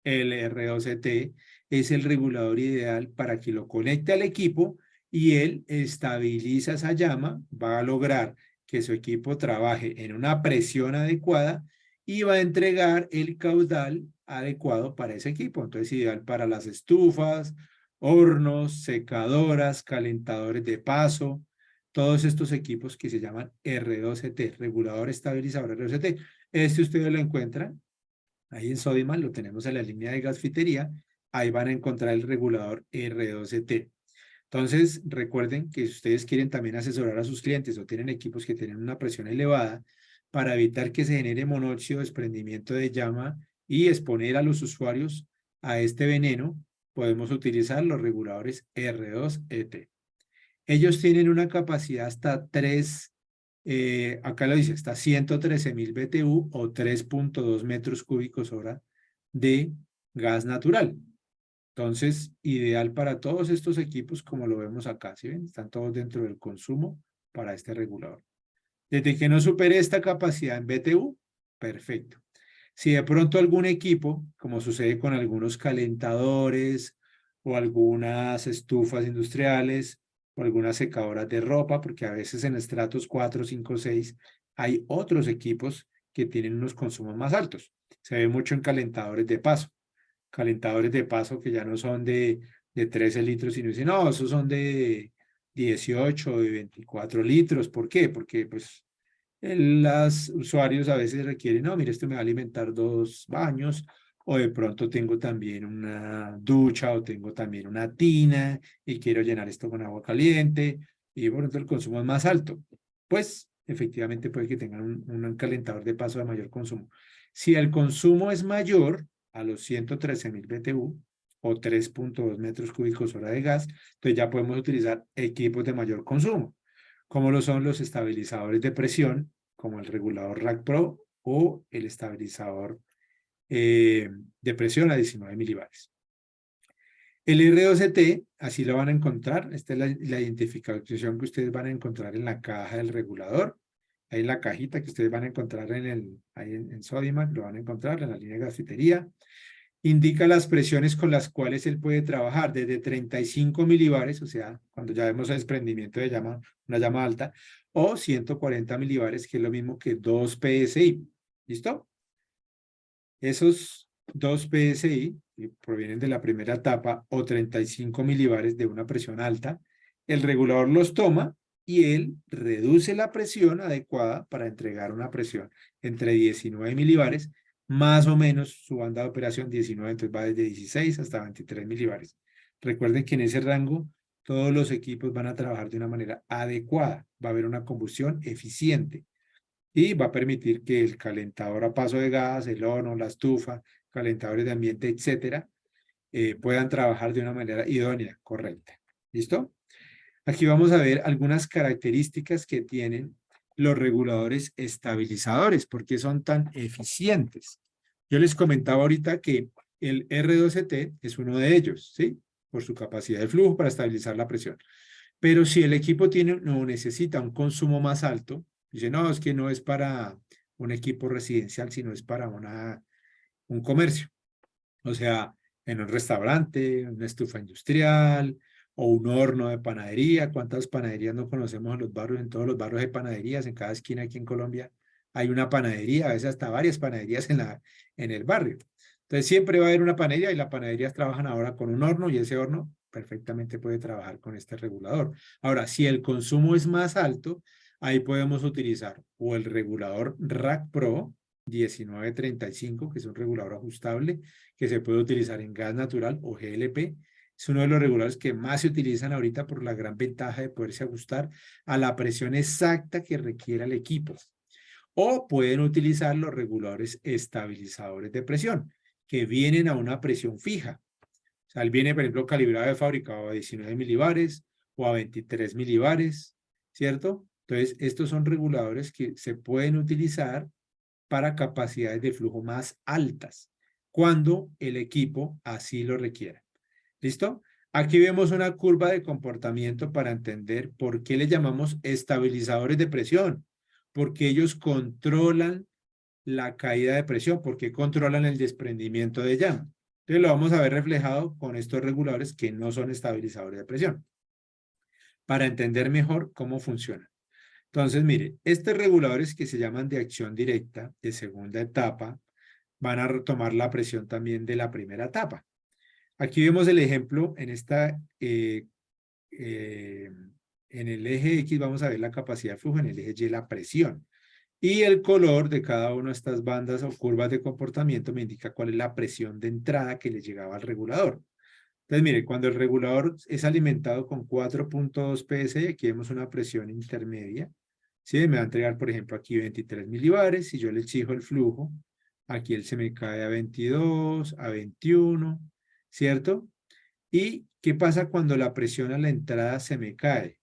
el R2T es el regulador ideal para que lo conecte al equipo y él estabiliza esa llama, va a lograr que su equipo trabaje en una presión adecuada y va a entregar el caudal adecuado para ese equipo. Entonces, ideal para las estufas, hornos, secadoras, calentadores de paso, todos estos equipos que se llaman R2T, regulador estabilizador R2T. Este ustedes lo encuentran ahí en Sodimac, lo tenemos en la línea de gasfitería, ahí van a encontrar el regulador R2T. Entonces, recuerden que si ustedes quieren también asesorar a sus clientes o tienen equipos que tienen una presión elevada, para evitar que se genere monóxido, desprendimiento de llama y exponer a los usuarios a este veneno, podemos utilizar los reguladores R2ET. Ellos tienen una capacidad hasta 3, acá lo dice, hasta 113.000 BTU o 3.2 metros cúbicos hora de gas natural. Entonces, ideal para todos estos equipos, como lo vemos acá, ¿sí ven? Están todos dentro del consumo para este regulador. Desde que no supere esta capacidad en BTU, perfecto. Si de pronto algún equipo, como sucede con algunos calentadores o algunas estufas industriales o algunas secadoras de ropa, porque a veces en estratos 4, 5, 6 hay otros equipos que tienen unos consumos más altos. Se ve mucho en calentadores de paso. Calentadores de paso que ya no son de 13 litros, sino dicen, no, esos son de 18 de 24 litros. ¿Por qué? Porque pues los usuarios a veces requieren, no, mire, esto me va a alimentar 2 baños, o de pronto tengo también una ducha, o tengo también una tina, y quiero llenar esto con agua caliente, y por tanto el consumo es más alto. Pues, efectivamente puede que tengan un calentador de paso de mayor consumo. Si el consumo es mayor a los 113.000 BTU, o 3.2 metros cúbicos hora de gas, entonces ya podemos utilizar equipos de mayor consumo, como lo son los estabilizadores de presión, como el regulador Rack Pro o el estabilizador de presión a 19 milibares. El R2T, así lo van a encontrar, esta es la identificación que ustedes van a encontrar en la caja del regulador, ahí en la cajita que ustedes van a encontrar ahí en Sodimac, lo van a encontrar en la línea de gasfitería. Indica las presiones con las cuales él puede trabajar, desde 35 milibares, o sea, cuando ya vemos el desprendimiento de llama, una llama alta, o 140 milibares, que es lo mismo que 2 PSI. ¿Listo? Esos 2 PSI, que provienen de la primera etapa, o 35 milibares de una presión alta, el regulador los toma y él reduce la presión adecuada para entregar una presión entre 19 milibares, más o menos su banda de operación 19, entonces va desde 16 hasta 23 milibares. Recuerden que en ese rango todos los equipos van a trabajar de una manera adecuada, va a haber una combustión eficiente y va a permitir que el calentador a paso de gas, el horno, la estufa, calentadores de ambiente, etcétera, puedan trabajar de una manera idónea, correcta. ¿Listo? Aquí vamos a ver algunas características que tienen los reguladores estabilizadores, por qué son tan eficientes. Yo les comentaba ahorita que el R12T es uno de ellos, ¿sí? Por su capacidad de flujo para estabilizar la presión. Pero si el equipo tiene o necesita un consumo más alto, dice, no, es que no es para un equipo residencial, sino es para un comercio. O sea, en un restaurante, una estufa industrial o un horno de panadería. ¿Cuántas panaderías no conocemos en los barrios? En todos los barrios hay panaderías, en cada esquina aquí en Colombia hay una panadería, a veces hasta varias panaderías en el barrio. Entonces siempre va a haber una panadería y las panaderías trabajan ahora con un horno y ese horno perfectamente puede trabajar con este regulador. Ahora, si el consumo es más alto, ahí podemos utilizar o el regulador Rack Pro 1935, que es un regulador ajustable, que se puede utilizar en gas natural o GLP. Es uno de los reguladores que más se utilizan ahorita por la gran ventaja de poderse ajustar a la presión exacta que requiera el equipo. O pueden utilizar los reguladores estabilizadores de presión, que vienen a una presión fija. O sea, él viene, por ejemplo, calibrado de fábrica a 19 milibares o a 23 milibares, ¿cierto? Entonces, estos son reguladores que se pueden utilizar para capacidades de flujo más altas, cuando el equipo así lo requiera. ¿Listo? Aquí vemos una curva de comportamiento para entender por qué le llamamos estabilizadores de presión, porque ellos controlan la caída de presión, porque controlan el desprendimiento de llama. Entonces lo vamos a ver reflejado con estos reguladores que no son estabilizadores de presión, para entender mejor cómo funciona. Entonces, mire, estos reguladores que se llaman de acción directa, de segunda etapa, van a tomar la presión también de la primera etapa. Aquí vemos el ejemplo en en el eje X vamos a ver la capacidad de flujo, en el eje Y la presión. Y el color de cada una de estas bandas o curvas de comportamiento me indica cuál es la presión de entrada que le llegaba al regulador. Entonces, mire, cuando el regulador es alimentado con 4.2 PSI, aquí vemos una presión intermedia. ¿Sí? Me va a entregar, por ejemplo, aquí 23 milibares. Si yo le exijo el flujo, aquí él se me cae a 22, a 21, ¿cierto? ¿Y qué pasa cuando la presión a la entrada se me cae?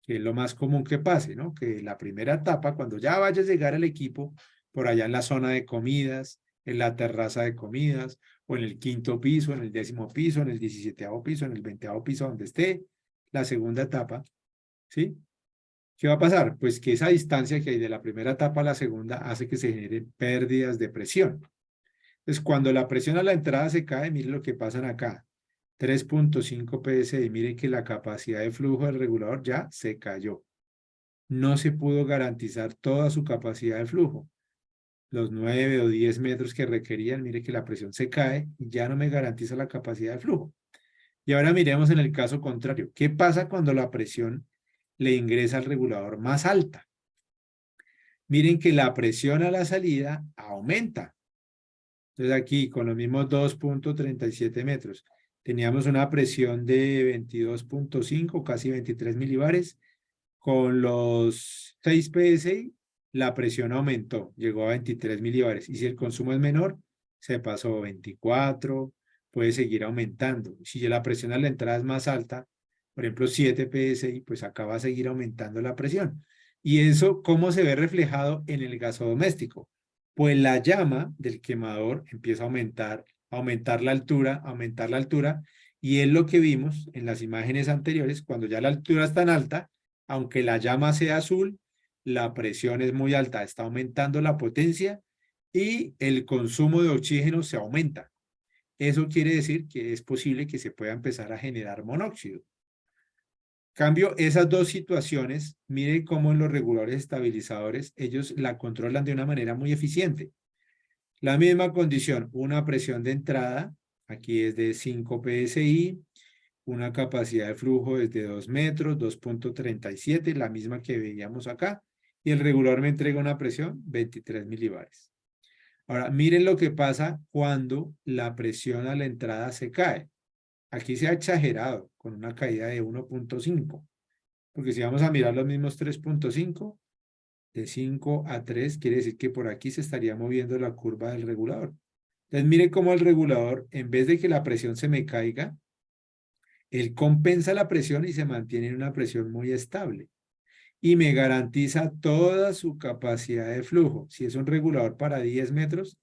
Que es lo más común que pase, ¿no? Que la primera etapa, cuando ya vaya a llegar al equipo, por allá en la zona de comidas, en la terraza de comidas, o en el quinto piso, en el 10º piso, en el 17º piso, en el 20º piso, donde esté, la segunda etapa, ¿sí? ¿Qué va a pasar? Pues que esa distancia que hay de la primera etapa a la segunda hace que se generen pérdidas de presión. Entonces, cuando la presión a la entrada se cae, mire lo que pasan acá. 3.5 PSI, mire que la capacidad de flujo del regulador ya se cayó. No se pudo garantizar toda su capacidad de flujo. Los 9 o 10 metros que requerían, mire que la presión se cae y ya no me garantiza la capacidad de flujo. Y ahora miremos en el caso contrario. ¿Qué pasa cuando la presión le ingresa al regulador más alta? Miren que la presión a la salida aumenta. Entonces aquí con los mismos 2.37 metros teníamos una presión de 22.5, casi 23 milibares. Con los 6 PSI la presión aumentó, llegó a 23 milibares. Y si el consumo es menor, se pasó a 24, puede seguir aumentando. Si la presión a la entrada es más alta, por ejemplo 7 PSI, pues acá va a seguir aumentando la presión. ¿Y eso cómo se ve reflejado en el gasodoméstico? Pues la llama del quemador empieza a aumentar la altura, y es lo que vimos en las imágenes anteriores, cuando ya la altura es tan alta, aunque la llama sea azul, la presión es muy alta, está aumentando la potencia y el consumo de oxígeno se aumenta. Eso quiere decir que es posible que se pueda empezar a generar monóxido. Cambio, esas dos situaciones, mire cómo en los reguladores estabilizadores, ellos la controlan de una manera muy eficiente. La misma condición, una presión de entrada, aquí es de 5 PSI, una capacidad de flujo es de 2 metros, 2.37, la misma que veíamos acá, y el regulador me entrega una presión 23 milibares. Ahora, miren lo que pasa cuando la presión a la entrada se cae. Aquí se ha exagerado con una caída de 1.5, porque si vamos a mirar los mismos 3.5, de 5 a 3, quiere decir que por aquí se estaría moviendo la curva del regulador. Entonces, mire cómo el regulador, en vez de que la presión se me caiga, él compensa la presión y se mantiene en una presión muy estable. Y me garantiza toda su capacidad de flujo. Si es un regulador para 10 metros,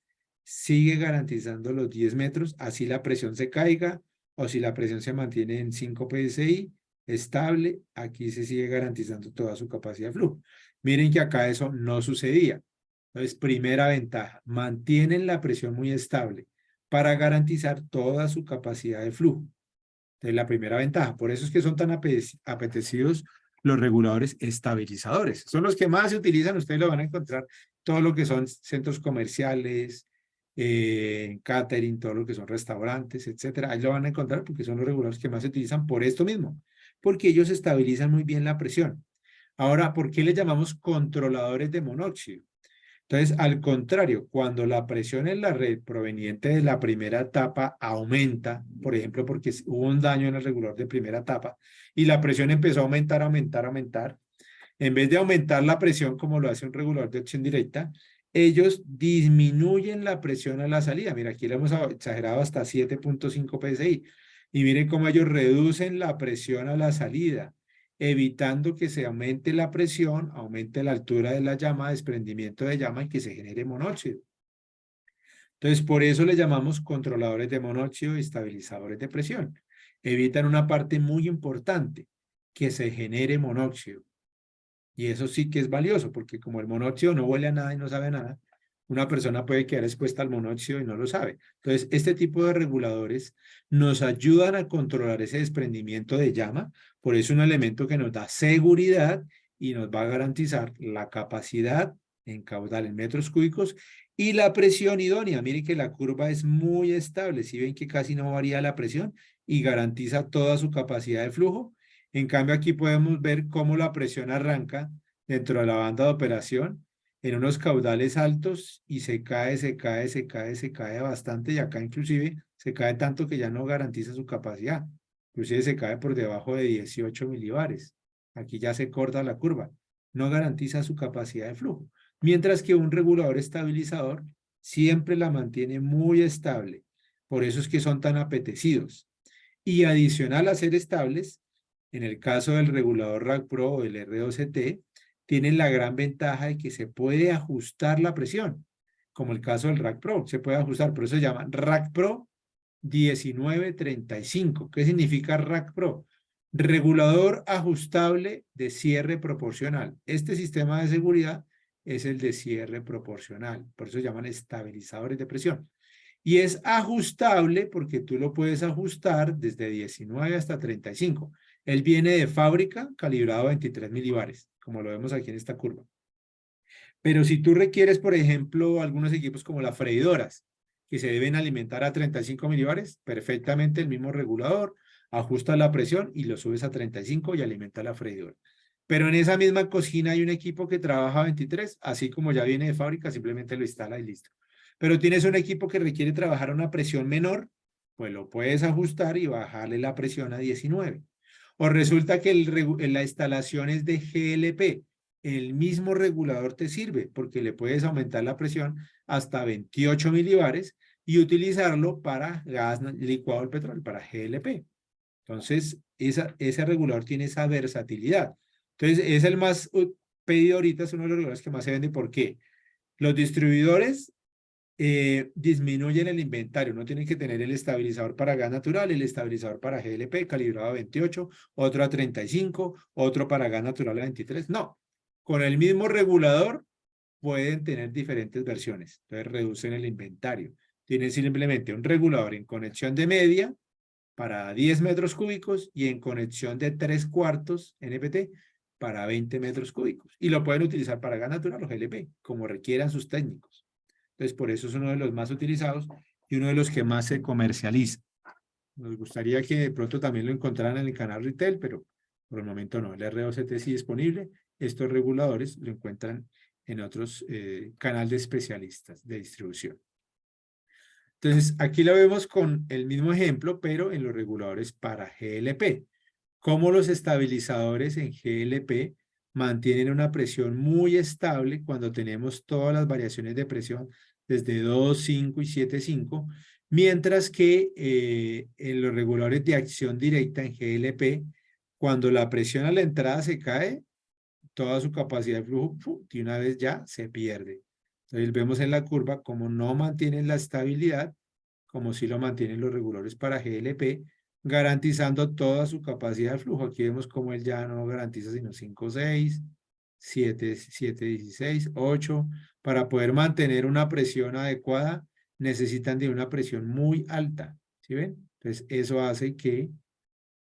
sigue garantizando los 10 metros, así la presión se caiga, o si la presión se mantiene en 5 psi, estable, aquí se sigue garantizando toda su capacidad de flujo. Miren que acá eso no sucedía. Entonces, primera ventaja, mantienen la presión muy estable para garantizar toda su capacidad de flujo. Entonces, la primera ventaja. Por eso es que son tan apetecidos los reguladores estabilizadores. Son los que más se utilizan. Ustedes lo van a encontrar todo lo que son centros comerciales, catering, todo lo que son restaurantes, etcétera. Ahí lo van a encontrar porque son los reguladores que más se utilizan por esto mismo. Porque ellos estabilizan muy bien la presión. Ahora, ¿por qué les llamamos controladores de monóxido? Entonces, al contrario, cuando la presión en la red proveniente de la primera etapa aumenta, por ejemplo, porque hubo un daño en el regulador de primera etapa y la presión empezó a aumentar, aumentar, aumentar, en vez de aumentar la presión como lo hace un regulador de acción directa, ellos disminuyen la presión a la salida. Mira, aquí lo hemos exagerado hasta 7.5 psi. Y miren cómo ellos reducen la presión a la salida, evitando que se aumente la presión, aumente la altura de la llama, desprendimiento de llama y que se genere monóxido. Entonces, por eso le llamamos controladores de monóxido y estabilizadores de presión. Evitan una parte muy importante, que se genere monóxido. Y eso sí que es valioso, porque como el monóxido no huele a nada y no sabe a nada, una persona puede quedar expuesta al monóxido y no lo sabe. Entonces, este tipo de reguladores nos ayudan a controlar ese desprendimiento de llama, por eso es un elemento que nos da seguridad y nos va a garantizar la capacidad en caudal en metros cúbicos y la presión idónea. Miren que la curva es muy estable, si ven que casi no varía la presión y garantiza toda su capacidad de flujo. En cambio, aquí podemos ver cómo la presión arranca dentro de la banda de operación en unos caudales altos y se cae, se cae, se cae, se cae bastante y acá inclusive se cae tanto que ya no garantiza su capacidad. Inclusive se cae por debajo de 18 milibares. Aquí ya se corta la curva. No garantiza su capacidad de flujo. Mientras que un regulador estabilizador siempre la mantiene muy estable. Por eso es que son tan apetecidos. Y adicional a ser estables, en el caso del regulador Rack Pro o del R12T, tienen la gran ventaja de que se puede ajustar la presión, como el caso del Rack Pro, se puede ajustar, por eso se llama Rack Pro 1935. ¿Qué significa Rack Pro? Regulador ajustable de cierre proporcional. Este sistema de seguridad es el de cierre proporcional, por eso se llaman estabilizadores de presión. Y es ajustable porque tú lo puedes ajustar desde 19 hasta 35. Él viene de fábrica calibrado a 23 milibares, como lo vemos aquí en esta curva. Pero si tú requieres, por ejemplo, algunos equipos como las freidoras, que se deben alimentar a 35 milibares, perfectamente el mismo regulador, ajusta la presión y lo subes a 35 y alimenta la freidora. Pero en esa misma cocina hay un equipo que trabaja a 23, así como ya viene de fábrica, simplemente lo instala y listo. Pero tienes un equipo que requiere trabajar a una presión menor, pues lo puedes ajustar y bajarle la presión a 19. O resulta que la instalación es de GLP, el mismo regulador te sirve porque le puedes aumentar la presión hasta 28 milibares y utilizarlo para gas licuado del petróleo, para GLP. Entonces, ese regulador tiene esa versatilidad. Entonces, es el más pedido ahorita, es uno de los reguladores que más se vende. ¿Por qué? Los distribuidores disminuyen el inventario, no tienen que tener el estabilizador para gas natural, el estabilizador para GLP calibrado a 28, otro a 35, otro para gas natural a 23. No, con el mismo regulador pueden tener diferentes versiones, entonces reducen el inventario. Tienen simplemente un regulador en conexión de media para 10 metros cúbicos y en conexión de 3/4 NPT para 20 metros cúbicos. Y lo pueden utilizar para gas natural o GLP, como requieran sus técnicos. Entonces, por eso es uno de los más utilizados y uno de los que más se comercializa. Nos gustaría que de pronto también lo encontraran en el canal retail, pero por el momento no. El R12T sí disponible. Estos reguladores lo encuentran en otros canales de especialistas de distribución. Entonces, aquí lo vemos con el mismo ejemplo, pero en los reguladores para GLP. Cómo los estabilizadores en GLP mantienen una presión muy estable cuando tenemos todas las variaciones de presión desde 2, 5 y 7,5, mientras que en los reguladores de acción directa en GLP, cuando la presión a la entrada se cae, toda su capacidad de flujo de una vez ya se pierde. Entonces vemos en la curva como no mantienen la estabilidad, como si lo mantienen los reguladores para GLP, garantizando toda su capacidad de flujo. Aquí vemos como él ya no garantiza sino 5, 6, 7, 7, 16, 8. Para poder mantener una presión adecuada, necesitan de una presión muy alta. ¿Sí ven? Entonces eso hace que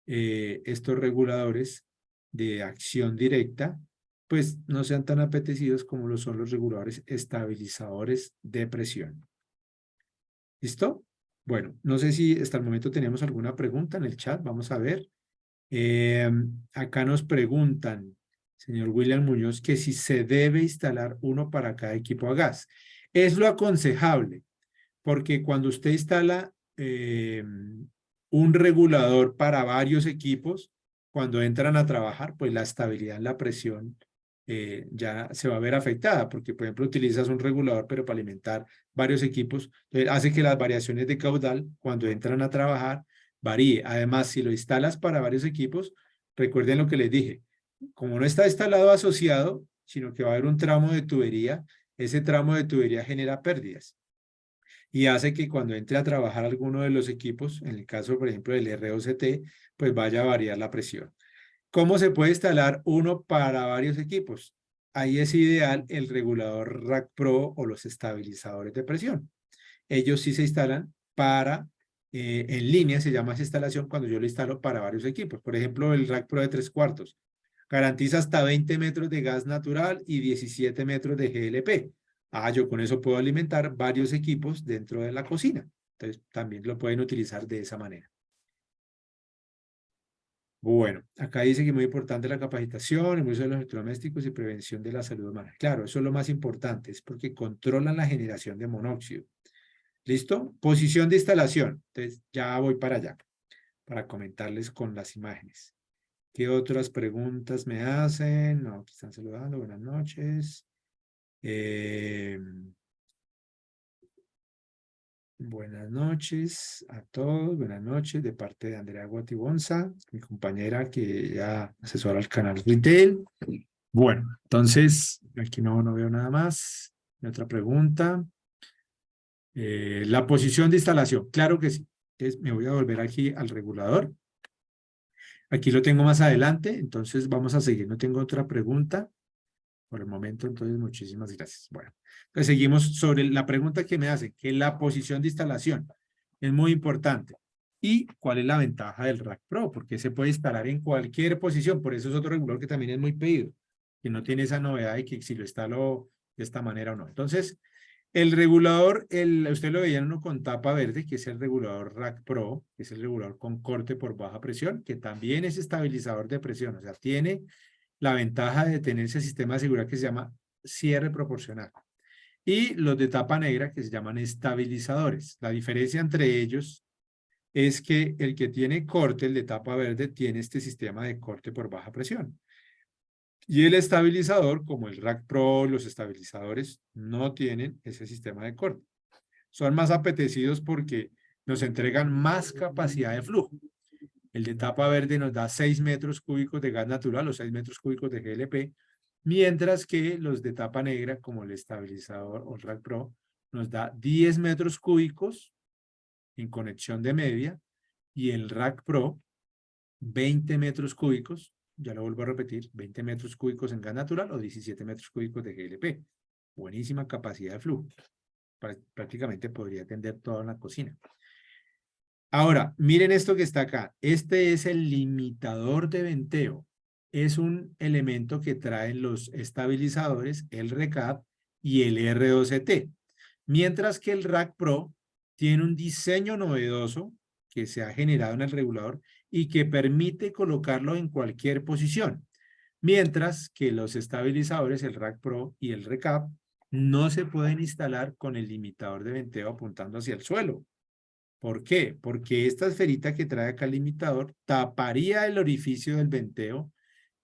estos reguladores de acción directa pues no sean tan apetecidos como lo son los reguladores estabilizadores de presión. ¿Listo? Bueno, no sé si hasta el momento tenemos alguna pregunta en el chat, vamos a ver. Acá nos preguntan, señor William Muñoz, que si se debe instalar uno para cada equipo a gas. Es lo aconsejable, porque cuando usted instala un regulador para varios equipos, cuando entran a trabajar, pues la estabilidad en la presión ya se va a ver afectada, porque por ejemplo utilizas un regulador, pero para alimentar varios equipos, hace que las variaciones de caudal, cuando entran a trabajar, varíe. Además, si lo instalas para varios equipos, recuerden lo que les dije, como no está instalado asociado, sino que va a haber un tramo de tubería, ese tramo de tubería genera pérdidas y hace que cuando entre a trabajar alguno de los equipos, en el caso, por ejemplo, del ROCT, pues vaya a variar la presión. ¿Cómo se puede instalar uno para varios equipos? Ahí es ideal el regulador Rack Pro o los estabilizadores de presión. Ellos sí se instalan para, en línea se llama esa instalación cuando yo lo instalo para varios equipos. Por ejemplo, el Rack Pro de 3/4 garantiza hasta 20 metros de gas natural y 17 metros de GLP. Yo con eso puedo alimentar varios equipos dentro de la cocina. Entonces, también lo pueden utilizar de esa manera. Bueno, acá dice que es muy importante la capacitación, el uso de los electrodomésticos y prevención de la salud humana. Claro, eso es lo más importante, es porque controlan la generación de monóxido. ¿Listo? Posición de instalación. Entonces, ya voy para allá, para comentarles con las imágenes. ¿Qué otras preguntas me hacen? No, aquí están saludando. Buenas noches. Buenas noches a todos. Buenas noches de parte de Andrea Guatibonza, mi compañera que ya asesora al canal Retail. Bueno, entonces, aquí no veo nada más. Otra pregunta. La posición de instalación. Claro que sí. Entonces, me voy a volver aquí al regulador. Aquí lo tengo más adelante, entonces vamos a seguir. No tengo otra pregunta por el momento, entonces muchísimas gracias. Bueno, pues seguimos sobre la pregunta que me hacen, que es la posición de instalación. Es muy importante. ¿Y cuál es la ventaja del Rack Pro? Porque se puede instalar en cualquier posición, por eso es otro regulador que también es muy pedido, que no tiene esa novedad de que si lo instalo de esta manera o no. Entonces, el regulador, usted lo veía uno con tapa verde, que es el regulador Rack Pro, que es el regulador con corte por baja presión, que también es estabilizador de presión, o sea, tiene la ventaja de tener ese sistema de seguridad que se llama cierre proporcional. Y los de tapa negra que se llaman estabilizadores. La diferencia entre ellos es que el que tiene corte, el de tapa verde, tiene este sistema de corte por baja presión. Y el estabilizador, como el Rack Pro, los estabilizadores no tienen ese sistema de corte. Son más apetecidos porque nos entregan más capacidad de flujo. El de tapa verde nos da 6 metros cúbicos de gas natural o 6 metros cúbicos de GLP, mientras que los de tapa negra, como el estabilizador o el Rack Pro, nos da 10 metros cúbicos en conexión de media y el Rack Pro 20 metros cúbicos, ya lo vuelvo a repetir, 20 metros cúbicos en gas natural o 17 metros cúbicos de GLP. Buenísima capacidad de flujo. Prácticamente podría atender toda la cocina. Ahora, miren esto que está acá. Este es el limitador de venteo. Es un elemento que traen los estabilizadores, el RECAP y el R2CT. Mientras que el Rack Pro tiene un diseño novedoso que se ha generado en el regulador y que permite colocarlo en cualquier posición. Mientras que los estabilizadores, el Rack Pro y el RECAP, no se pueden instalar con el limitador de venteo apuntando hacia el suelo, ¿Por qué? Porque esta esferita que trae acá el limitador taparía el orificio del venteo,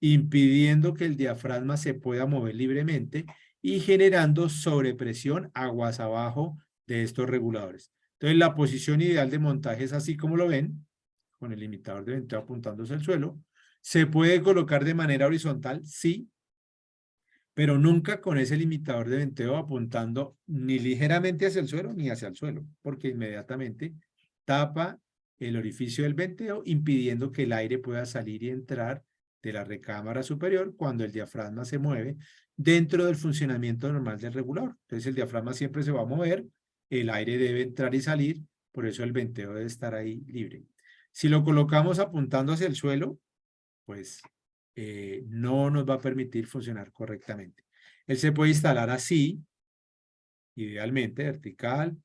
impidiendo que el diafragma se pueda mover libremente y generando sobrepresión aguas abajo de estos reguladores. Entonces, la posición ideal de montaje es así como lo ven, con el limitador de venteo apuntándose al suelo. ¿Se puede colocar de manera horizontal? Sí, pero nunca con ese limitador de venteo apuntando ni ligeramente hacia el suelo ni hacia el suelo, porque inmediatamente tapa el orificio del venteo, impidiendo que el aire pueda salir y entrar de la recámara superior cuando el diafragma se mueve dentro del funcionamiento normal del regulador. Entonces el diafragma siempre se va a mover, el aire debe entrar y salir, por eso el venteo debe estar ahí libre. Si lo colocamos apuntando hacia el suelo, pues no nos va a permitir funcionar correctamente. Él se puede instalar así, idealmente vertical,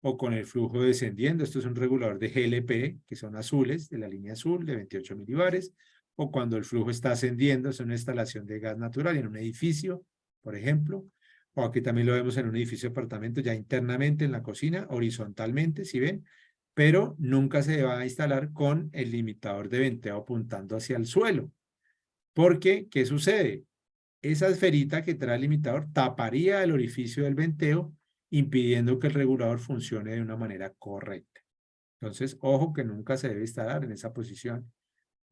o con el flujo descendiendo. Esto es un regulador de GLP, que son azules, de la línea azul, de 28 milibares, o cuando el flujo está ascendiendo, es una instalación de gas natural en un edificio, por ejemplo, o aquí también lo vemos en un edificio de apartamento, ya internamente en la cocina, horizontalmente, si ven, pero nunca se va a instalar con el limitador de venteo apuntando hacia el suelo. Porque, ¿qué sucede? Esa esferita que trae el limitador taparía el orificio del venteo, impidiendo que el regulador funcione de una manera correcta. Entonces, ojo que nunca se debe instalar en esa posición,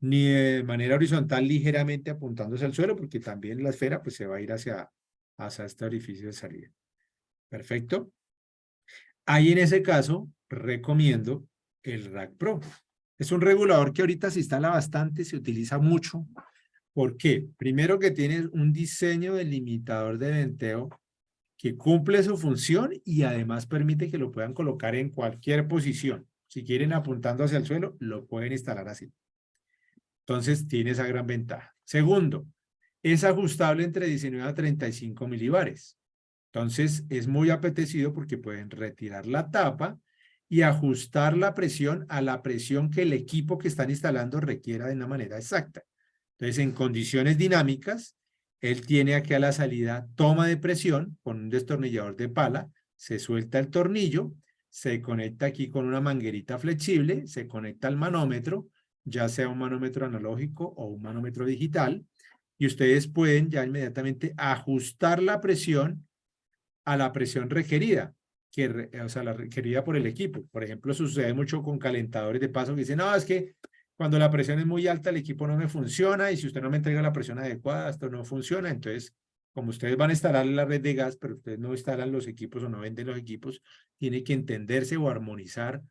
ni de manera horizontal ligeramente apuntándose al suelo, porque también la esfera pues, se va a ir hacia este orificio de salida. Perfecto. Ahí en ese caso, recomiendo el Rack Pro. Es un regulador que ahorita se instala bastante, se utiliza mucho. ¿Por qué? Primero que tiene un diseño de limitador de venteo que cumple su función y además permite que lo puedan colocar en cualquier posición. Si quieren apuntando hacia el suelo, lo pueden instalar así. Entonces, tiene esa gran ventaja. Segundo, es ajustable entre 19 a 35 milibares. Entonces, es muy apetecido porque pueden retirar la tapa y ajustar la presión a la presión que el equipo que están instalando requiera de una manera exacta. Entonces, en condiciones dinámicas, él tiene aquí a la salida toma de presión con un destornillador de pala, se suelta el tornillo, se conecta aquí con una manguerita flexible, se conecta al manómetro, ya sea un manómetro analógico o un manómetro digital, y ustedes pueden ya inmediatamente ajustar la presión a la presión requerida, o sea, la requerida por el equipo. Por ejemplo, sucede mucho con calentadores de paso que dicen, no, es que cuando la presión es muy alta, el equipo no me funciona y si usted no me entrega la presión adecuada, esto no funciona. Entonces, como ustedes van a instalar la red de gas, pero ustedes no instalan los equipos o no venden los equipos, tiene que entenderse o armonizar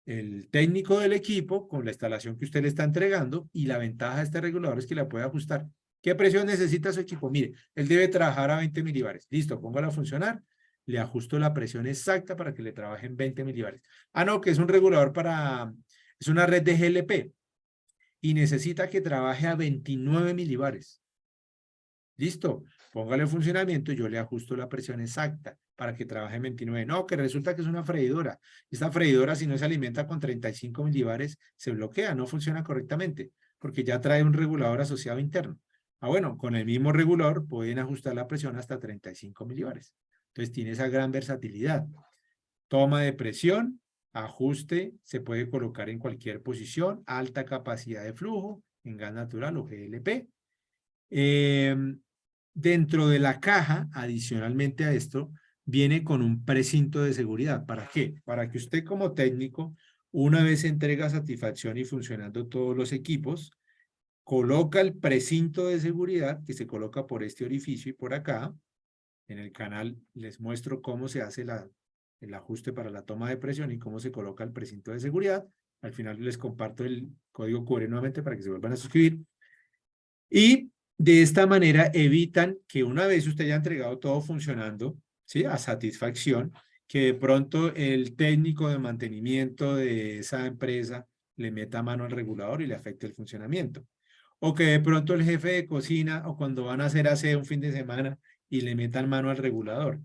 el técnico del equipo con la instalación que usted le está entregando y la ventaja de este regulador es que la puede ajustar. ¿Qué presión necesita su equipo? Mire, él debe trabajar a 20 milibares. Listo, póngalo a funcionar. Le ajusto la presión exacta para que le trabaje en 20 milibares. Ah, no, que es un regulador es una red de GLP y necesita que trabaje a 29 milibares. Listo, póngale en funcionamiento y yo le ajusto la presión exacta para que trabaje en 29. No, que resulta que es una freidora. Esta freidora, si no se alimenta con 35 milibares, se bloquea, no funciona correctamente, porque ya trae un regulador asociado interno. Ah, bueno, con el mismo regulador pueden ajustar la presión hasta 35 milibares. Entonces tiene esa gran versatilidad. Toma de presión, ajuste, se puede colocar en cualquier posición, alta capacidad de flujo, en gas natural o GLP. Dentro de la caja, adicionalmente a esto, viene con un precinto de seguridad. ¿Para qué? Para que usted como técnico, una vez entrega satisfacción y funcionando todos los equipos, coloca el precinto de seguridad que se coloca por este orificio y por acá. En el canal les muestro cómo se hace el ajuste para la toma de presión y cómo se coloca el precinto de seguridad. Al final les comparto el código QR nuevamente para que se vuelvan a suscribir. Y de esta manera evitan que una vez usted haya entregado todo funcionando, ¿sí? A satisfacción, que de pronto el técnico de mantenimiento de esa empresa le meta mano al regulador y le afecte el funcionamiento. O que de pronto el jefe de cocina o cuando van a hacer aseo un fin de semana y le metan mano al regulador.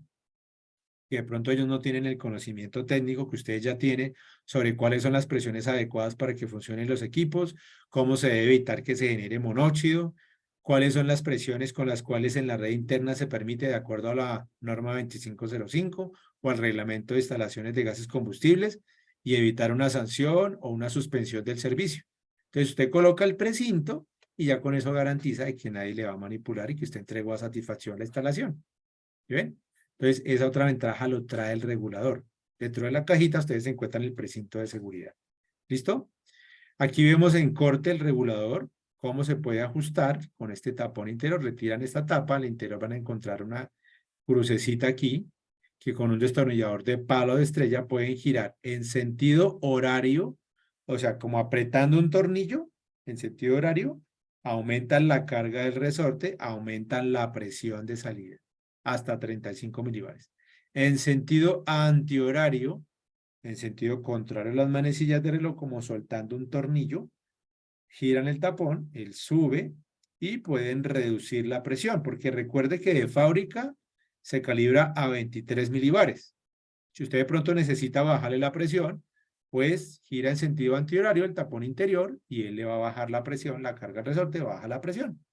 Que de pronto ellos no tienen el conocimiento técnico que ustedes ya tienen sobre cuáles son las presiones adecuadas para que funcionen los equipos, cómo se debe evitar que se genere monóxido, cuáles son las presiones con las cuales en la red interna se permite de acuerdo a la norma 2505 o al reglamento de instalaciones de gases combustibles. y evitar una sanción o una suspensión del servicio. Entonces usted coloca el precinto y ya con eso garantiza de que nadie le va a manipular y que usted entregó a satisfacción la instalación. ¿Sí ven? Entonces esa otra ventaja lo trae el regulador. Dentro de la cajita ustedes encuentran el precinto de seguridad. ¿Listo? Aquí vemos en corte el regulador, cómo se puede ajustar con este tapón interior. Retiran esta tapa, al interior van a encontrar una crucecita aquí, que con un destornillador de palo de estrella pueden girar en sentido horario, o sea, como apretando un tornillo en sentido horario, aumentan la carga del resorte, aumentan la presión de salida hasta 35 milibares. En sentido antihorario, en sentido contrario a las manecillas de reloj, como soltando un tornillo, giran el tapón, él sube y pueden reducir la presión, porque recuerde que de fábrica se calibra a 23 milibares. Si usted de pronto necesita bajarle la presión, pues gira en sentido antihorario el tapón interior y él le va a bajar la presión, la carga del resorte baja la presión.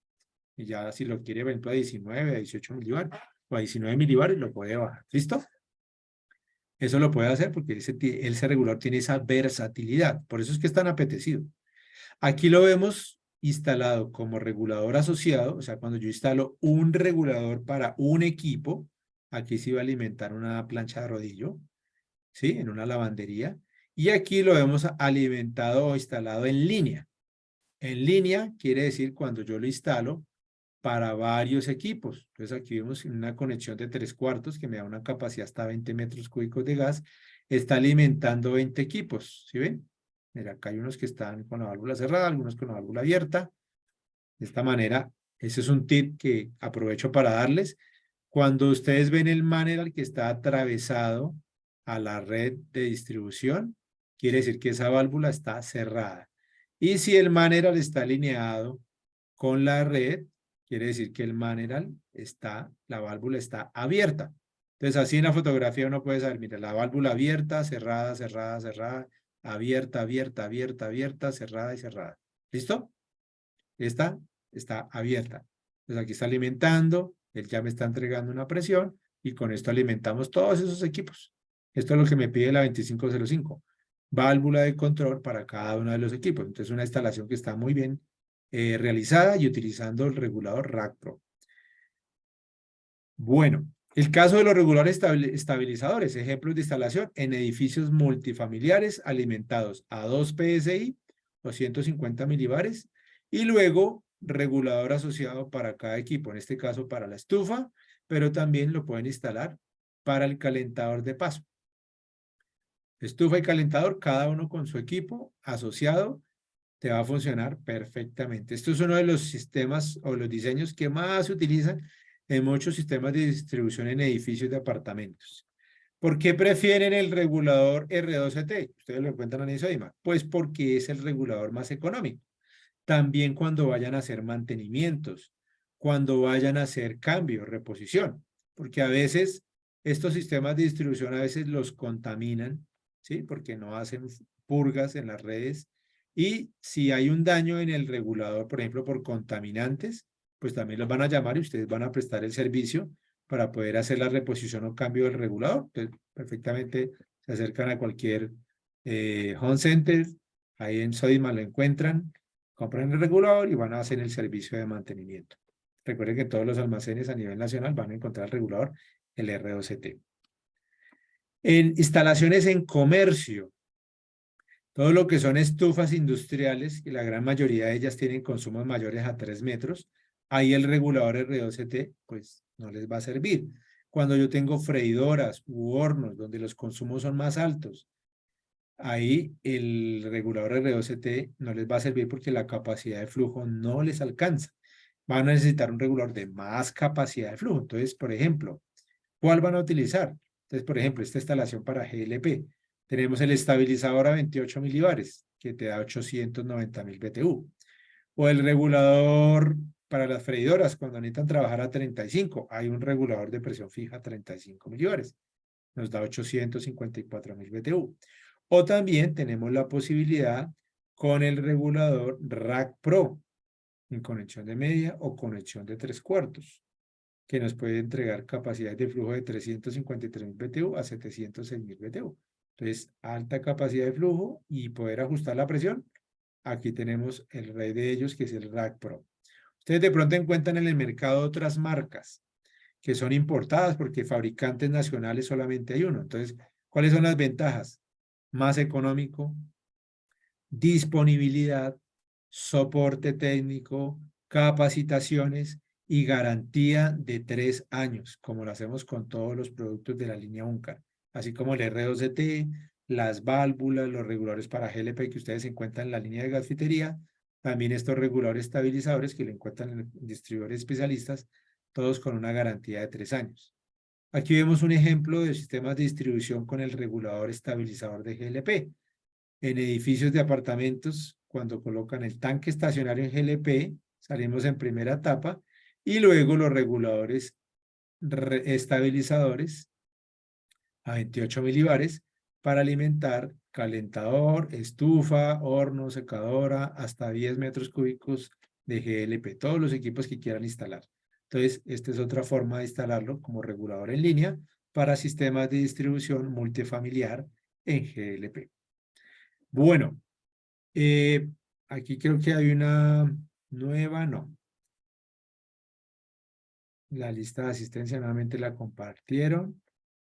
Y ya si lo quiere, por ejemplo, a 19, a 18 milibares o a 19 milibares, lo puede bajar. ¿Listo? Eso lo puede hacer porque ese regulador tiene esa versatilidad. Por eso es que es tan apetecido. Aquí lo vemos instalado como regulador asociado, o sea, cuando yo instalo un regulador para un equipo, aquí sí va a alimentar una plancha de rodillo, ¿sí? En una lavandería. Y aquí lo vemos alimentado o instalado en línea. En línea quiere decir cuando yo lo instalo para varios equipos. Entonces aquí vemos una conexión de 3/4 que me da una capacidad hasta 20 metros cúbicos de gas. Está alimentando 20 equipos, ¿sí ven? Mira, acá hay unos que están con la válvula cerrada, algunos con la válvula abierta. De esta manera, ese es un tip que aprovecho para darles. Cuando ustedes ven el manual que está atravesado a la red de distribución, quiere decir que esa válvula está cerrada. Y si el manual está alineado con la red, quiere decir que el manual está, la válvula está abierta. Entonces, así en la fotografía uno puede saber, mira, la válvula abierta, cerrada, cerrada, cerrada, abierta, abierta, abierta, abierta, cerrada y cerrada. ¿Listo? Esta está abierta. Entonces aquí está alimentando, él ya me está entregando una presión y con esto alimentamos todos esos equipos. Esto es lo que me pide la 2505. Válvula de control para cada uno de los equipos. Entonces una instalación que está muy bien realizada y utilizando el regulador Rack Pro. Bueno, el caso de los reguladores estabilizadores, ejemplos de instalación en edificios multifamiliares alimentados a 2 PSI o 150 milibares y luego regulador asociado para cada equipo, en este caso para la estufa, pero también lo pueden instalar para el calentador de paso. Estufa y calentador, cada uno con su equipo asociado, te va a funcionar perfectamente. Esto es uno de los sistemas o los diseños que más se utilizan en muchos sistemas de distribución en edificios de apartamentos. ¿Por qué prefieren el regulador R2CT? Ustedes lo encuentran en ISOIMA. Pues porque es el regulador más económico. También cuando vayan a hacer mantenimientos, cuando vayan a hacer cambios, reposición, porque a veces estos sistemas de distribución a veces los contaminan, ¿sí? Porque no hacen purgas en las redes y si hay un daño en el regulador, por ejemplo, por contaminantes, pues también los van a llamar y ustedes van a prestar el servicio para poder hacer la reposición o cambio del regulador. Entonces, perfectamente se acercan a cualquier home center, ahí en Sodima lo encuentran, compran el regulador y van a hacer el servicio de mantenimiento. Recuerden que todos los almacenes a nivel nacional van a encontrar el regulador, el R2CT. En instalaciones en comercio, todo lo que son estufas industriales, y la gran mayoría de ellas tienen consumos mayores a 3 metros, ahí el regulador R2CT pues no les va a servir. Cuando yo tengo freidoras u hornos donde los consumos son más altos, ahí el regulador R2CT no les va a servir porque la capacidad de flujo no les alcanza. Van a necesitar un regulador de más capacidad de flujo. Entonces, por ejemplo, ¿cuál van a utilizar? Entonces, por ejemplo, esta instalación para GLP. Tenemos el estabilizador a 28 milibares, que te da 890.000 BTU. O el regulador para las freidoras, cuando necesitan trabajar a 35. Hay un regulador de presión fija a 35 milibares. Nos da 854.000 BTU. O también tenemos la posibilidad con el regulador Rack Pro, en conexión de media o conexión de 3/4, que nos puede entregar capacidades de flujo de 353.000 BTU a 706.000 BTU. Entonces, alta capacidad de flujo y poder ajustar la presión. Aquí tenemos el rey de ellos, que es el Rack Pro. Ustedes de pronto encuentran en el mercado otras marcas que son importadas porque fabricantes nacionales solamente hay uno. Entonces, ¿cuáles son las ventajas? Más económico, disponibilidad, soporte técnico, capacitaciones y garantía de 3 años, como lo hacemos con todos los productos de la línea Uncar, así como el R2CT, las válvulas, los reguladores para GLP que ustedes encuentran en la línea de gasfitería, también estos reguladores estabilizadores que lo encuentran en distribuidores especialistas, todos con una garantía de 3 años. Aquí vemos un ejemplo de sistemas de distribución con el regulador estabilizador de GLP. En edificios de apartamentos, cuando colocan el tanque estacionario en GLP, salimos en primera etapa, y luego los reguladores estabilizadores a 28 milibares para alimentar calentador, estufa, horno, secadora, hasta 10 metros cúbicos de GLP, todos los equipos que quieran instalar. Entonces, esta es otra forma de instalarlo como regulador en línea para sistemas de distribución multifamiliar en GLP. Bueno, aquí creo que hay una nueva, no. La lista de asistencia nuevamente la compartieron.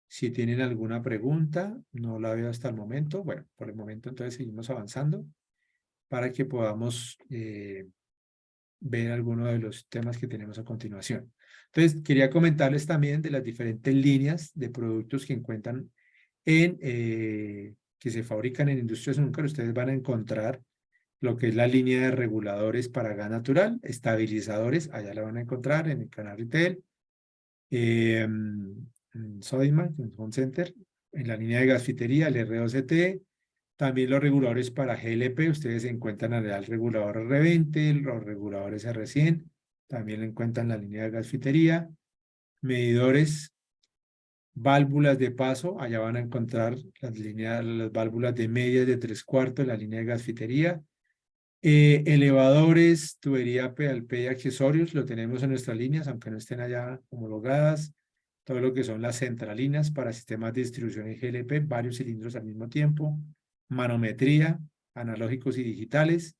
Si tienen alguna pregunta, no la veo hasta el momento. Bueno, por el momento entonces seguimos avanzando para que podamos ver algunos de los temas que tenemos a continuación. Entonces, quería comentarles también de las diferentes líneas de productos que encuentran que se fabrican en Industrias Nunca. Ustedes van a encontrar lo que es la línea de reguladores para gas natural, estabilizadores, allá la van a encontrar en el canal retail, en Sodimac, en Home Center, en la línea de gasfitería, el R2CT, también los reguladores para GLP, ustedes encuentran el regulador R20, los reguladores R100, también lo encuentran en la línea de gasfitería, medidores, válvulas de paso, allá van a encontrar las válvulas de medias de 3/4 en la línea de gasfitería, elevadores, tubería PLP y accesorios, lo tenemos en nuestras líneas, aunque no estén allá homologadas. Todo lo que son las centralinas para sistemas de distribución en GLP, varios cilindros al mismo tiempo. Manometría, analógicos y digitales.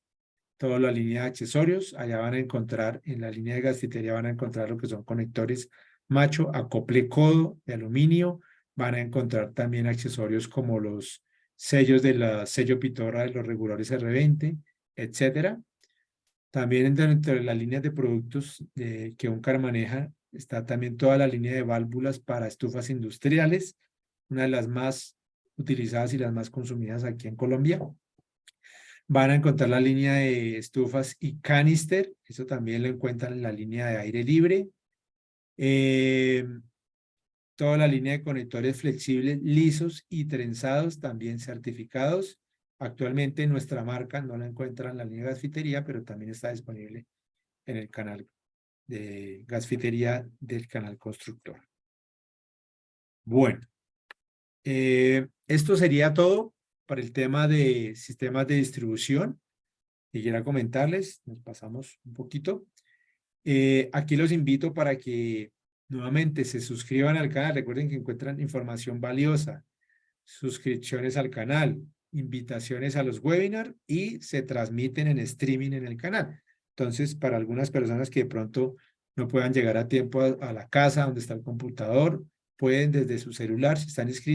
Toda la línea de accesorios, allá van a encontrar, en la línea de gasfitería van a encontrar lo que son conectores macho, acople codo de aluminio. Van a encontrar también accesorios como los sellos de la sello pitorra de los reguladores R20, etcétera. También dentro de las líneas de productos que Uncar maneja, está también toda la línea de válvulas para estufas industriales, una de las más utilizadas y las más consumidas aquí en Colombia. Van a encontrar la línea de estufas y canister, eso también lo encuentran en la línea de aire libre. Toda la línea de conectores flexibles, lisos y trenzados, también certificados. Actualmente nuestra marca no la encuentran en la línea de gasfitería, pero también está disponible en el canal de gasfitería del canal constructor. Bueno, esto sería todo para el tema de sistemas de distribución. Quisiera comentarles, nos pasamos un poquito. Aquí los invito para que nuevamente se suscriban al canal. Recuerden que encuentran información valiosa, suscripciones al canal, invitaciones a los webinars y se transmiten en streaming en el canal. Entonces, para algunas personas que de pronto no puedan llegar a tiempo a la casa donde está el computador, pueden desde su celular, si están inscritos,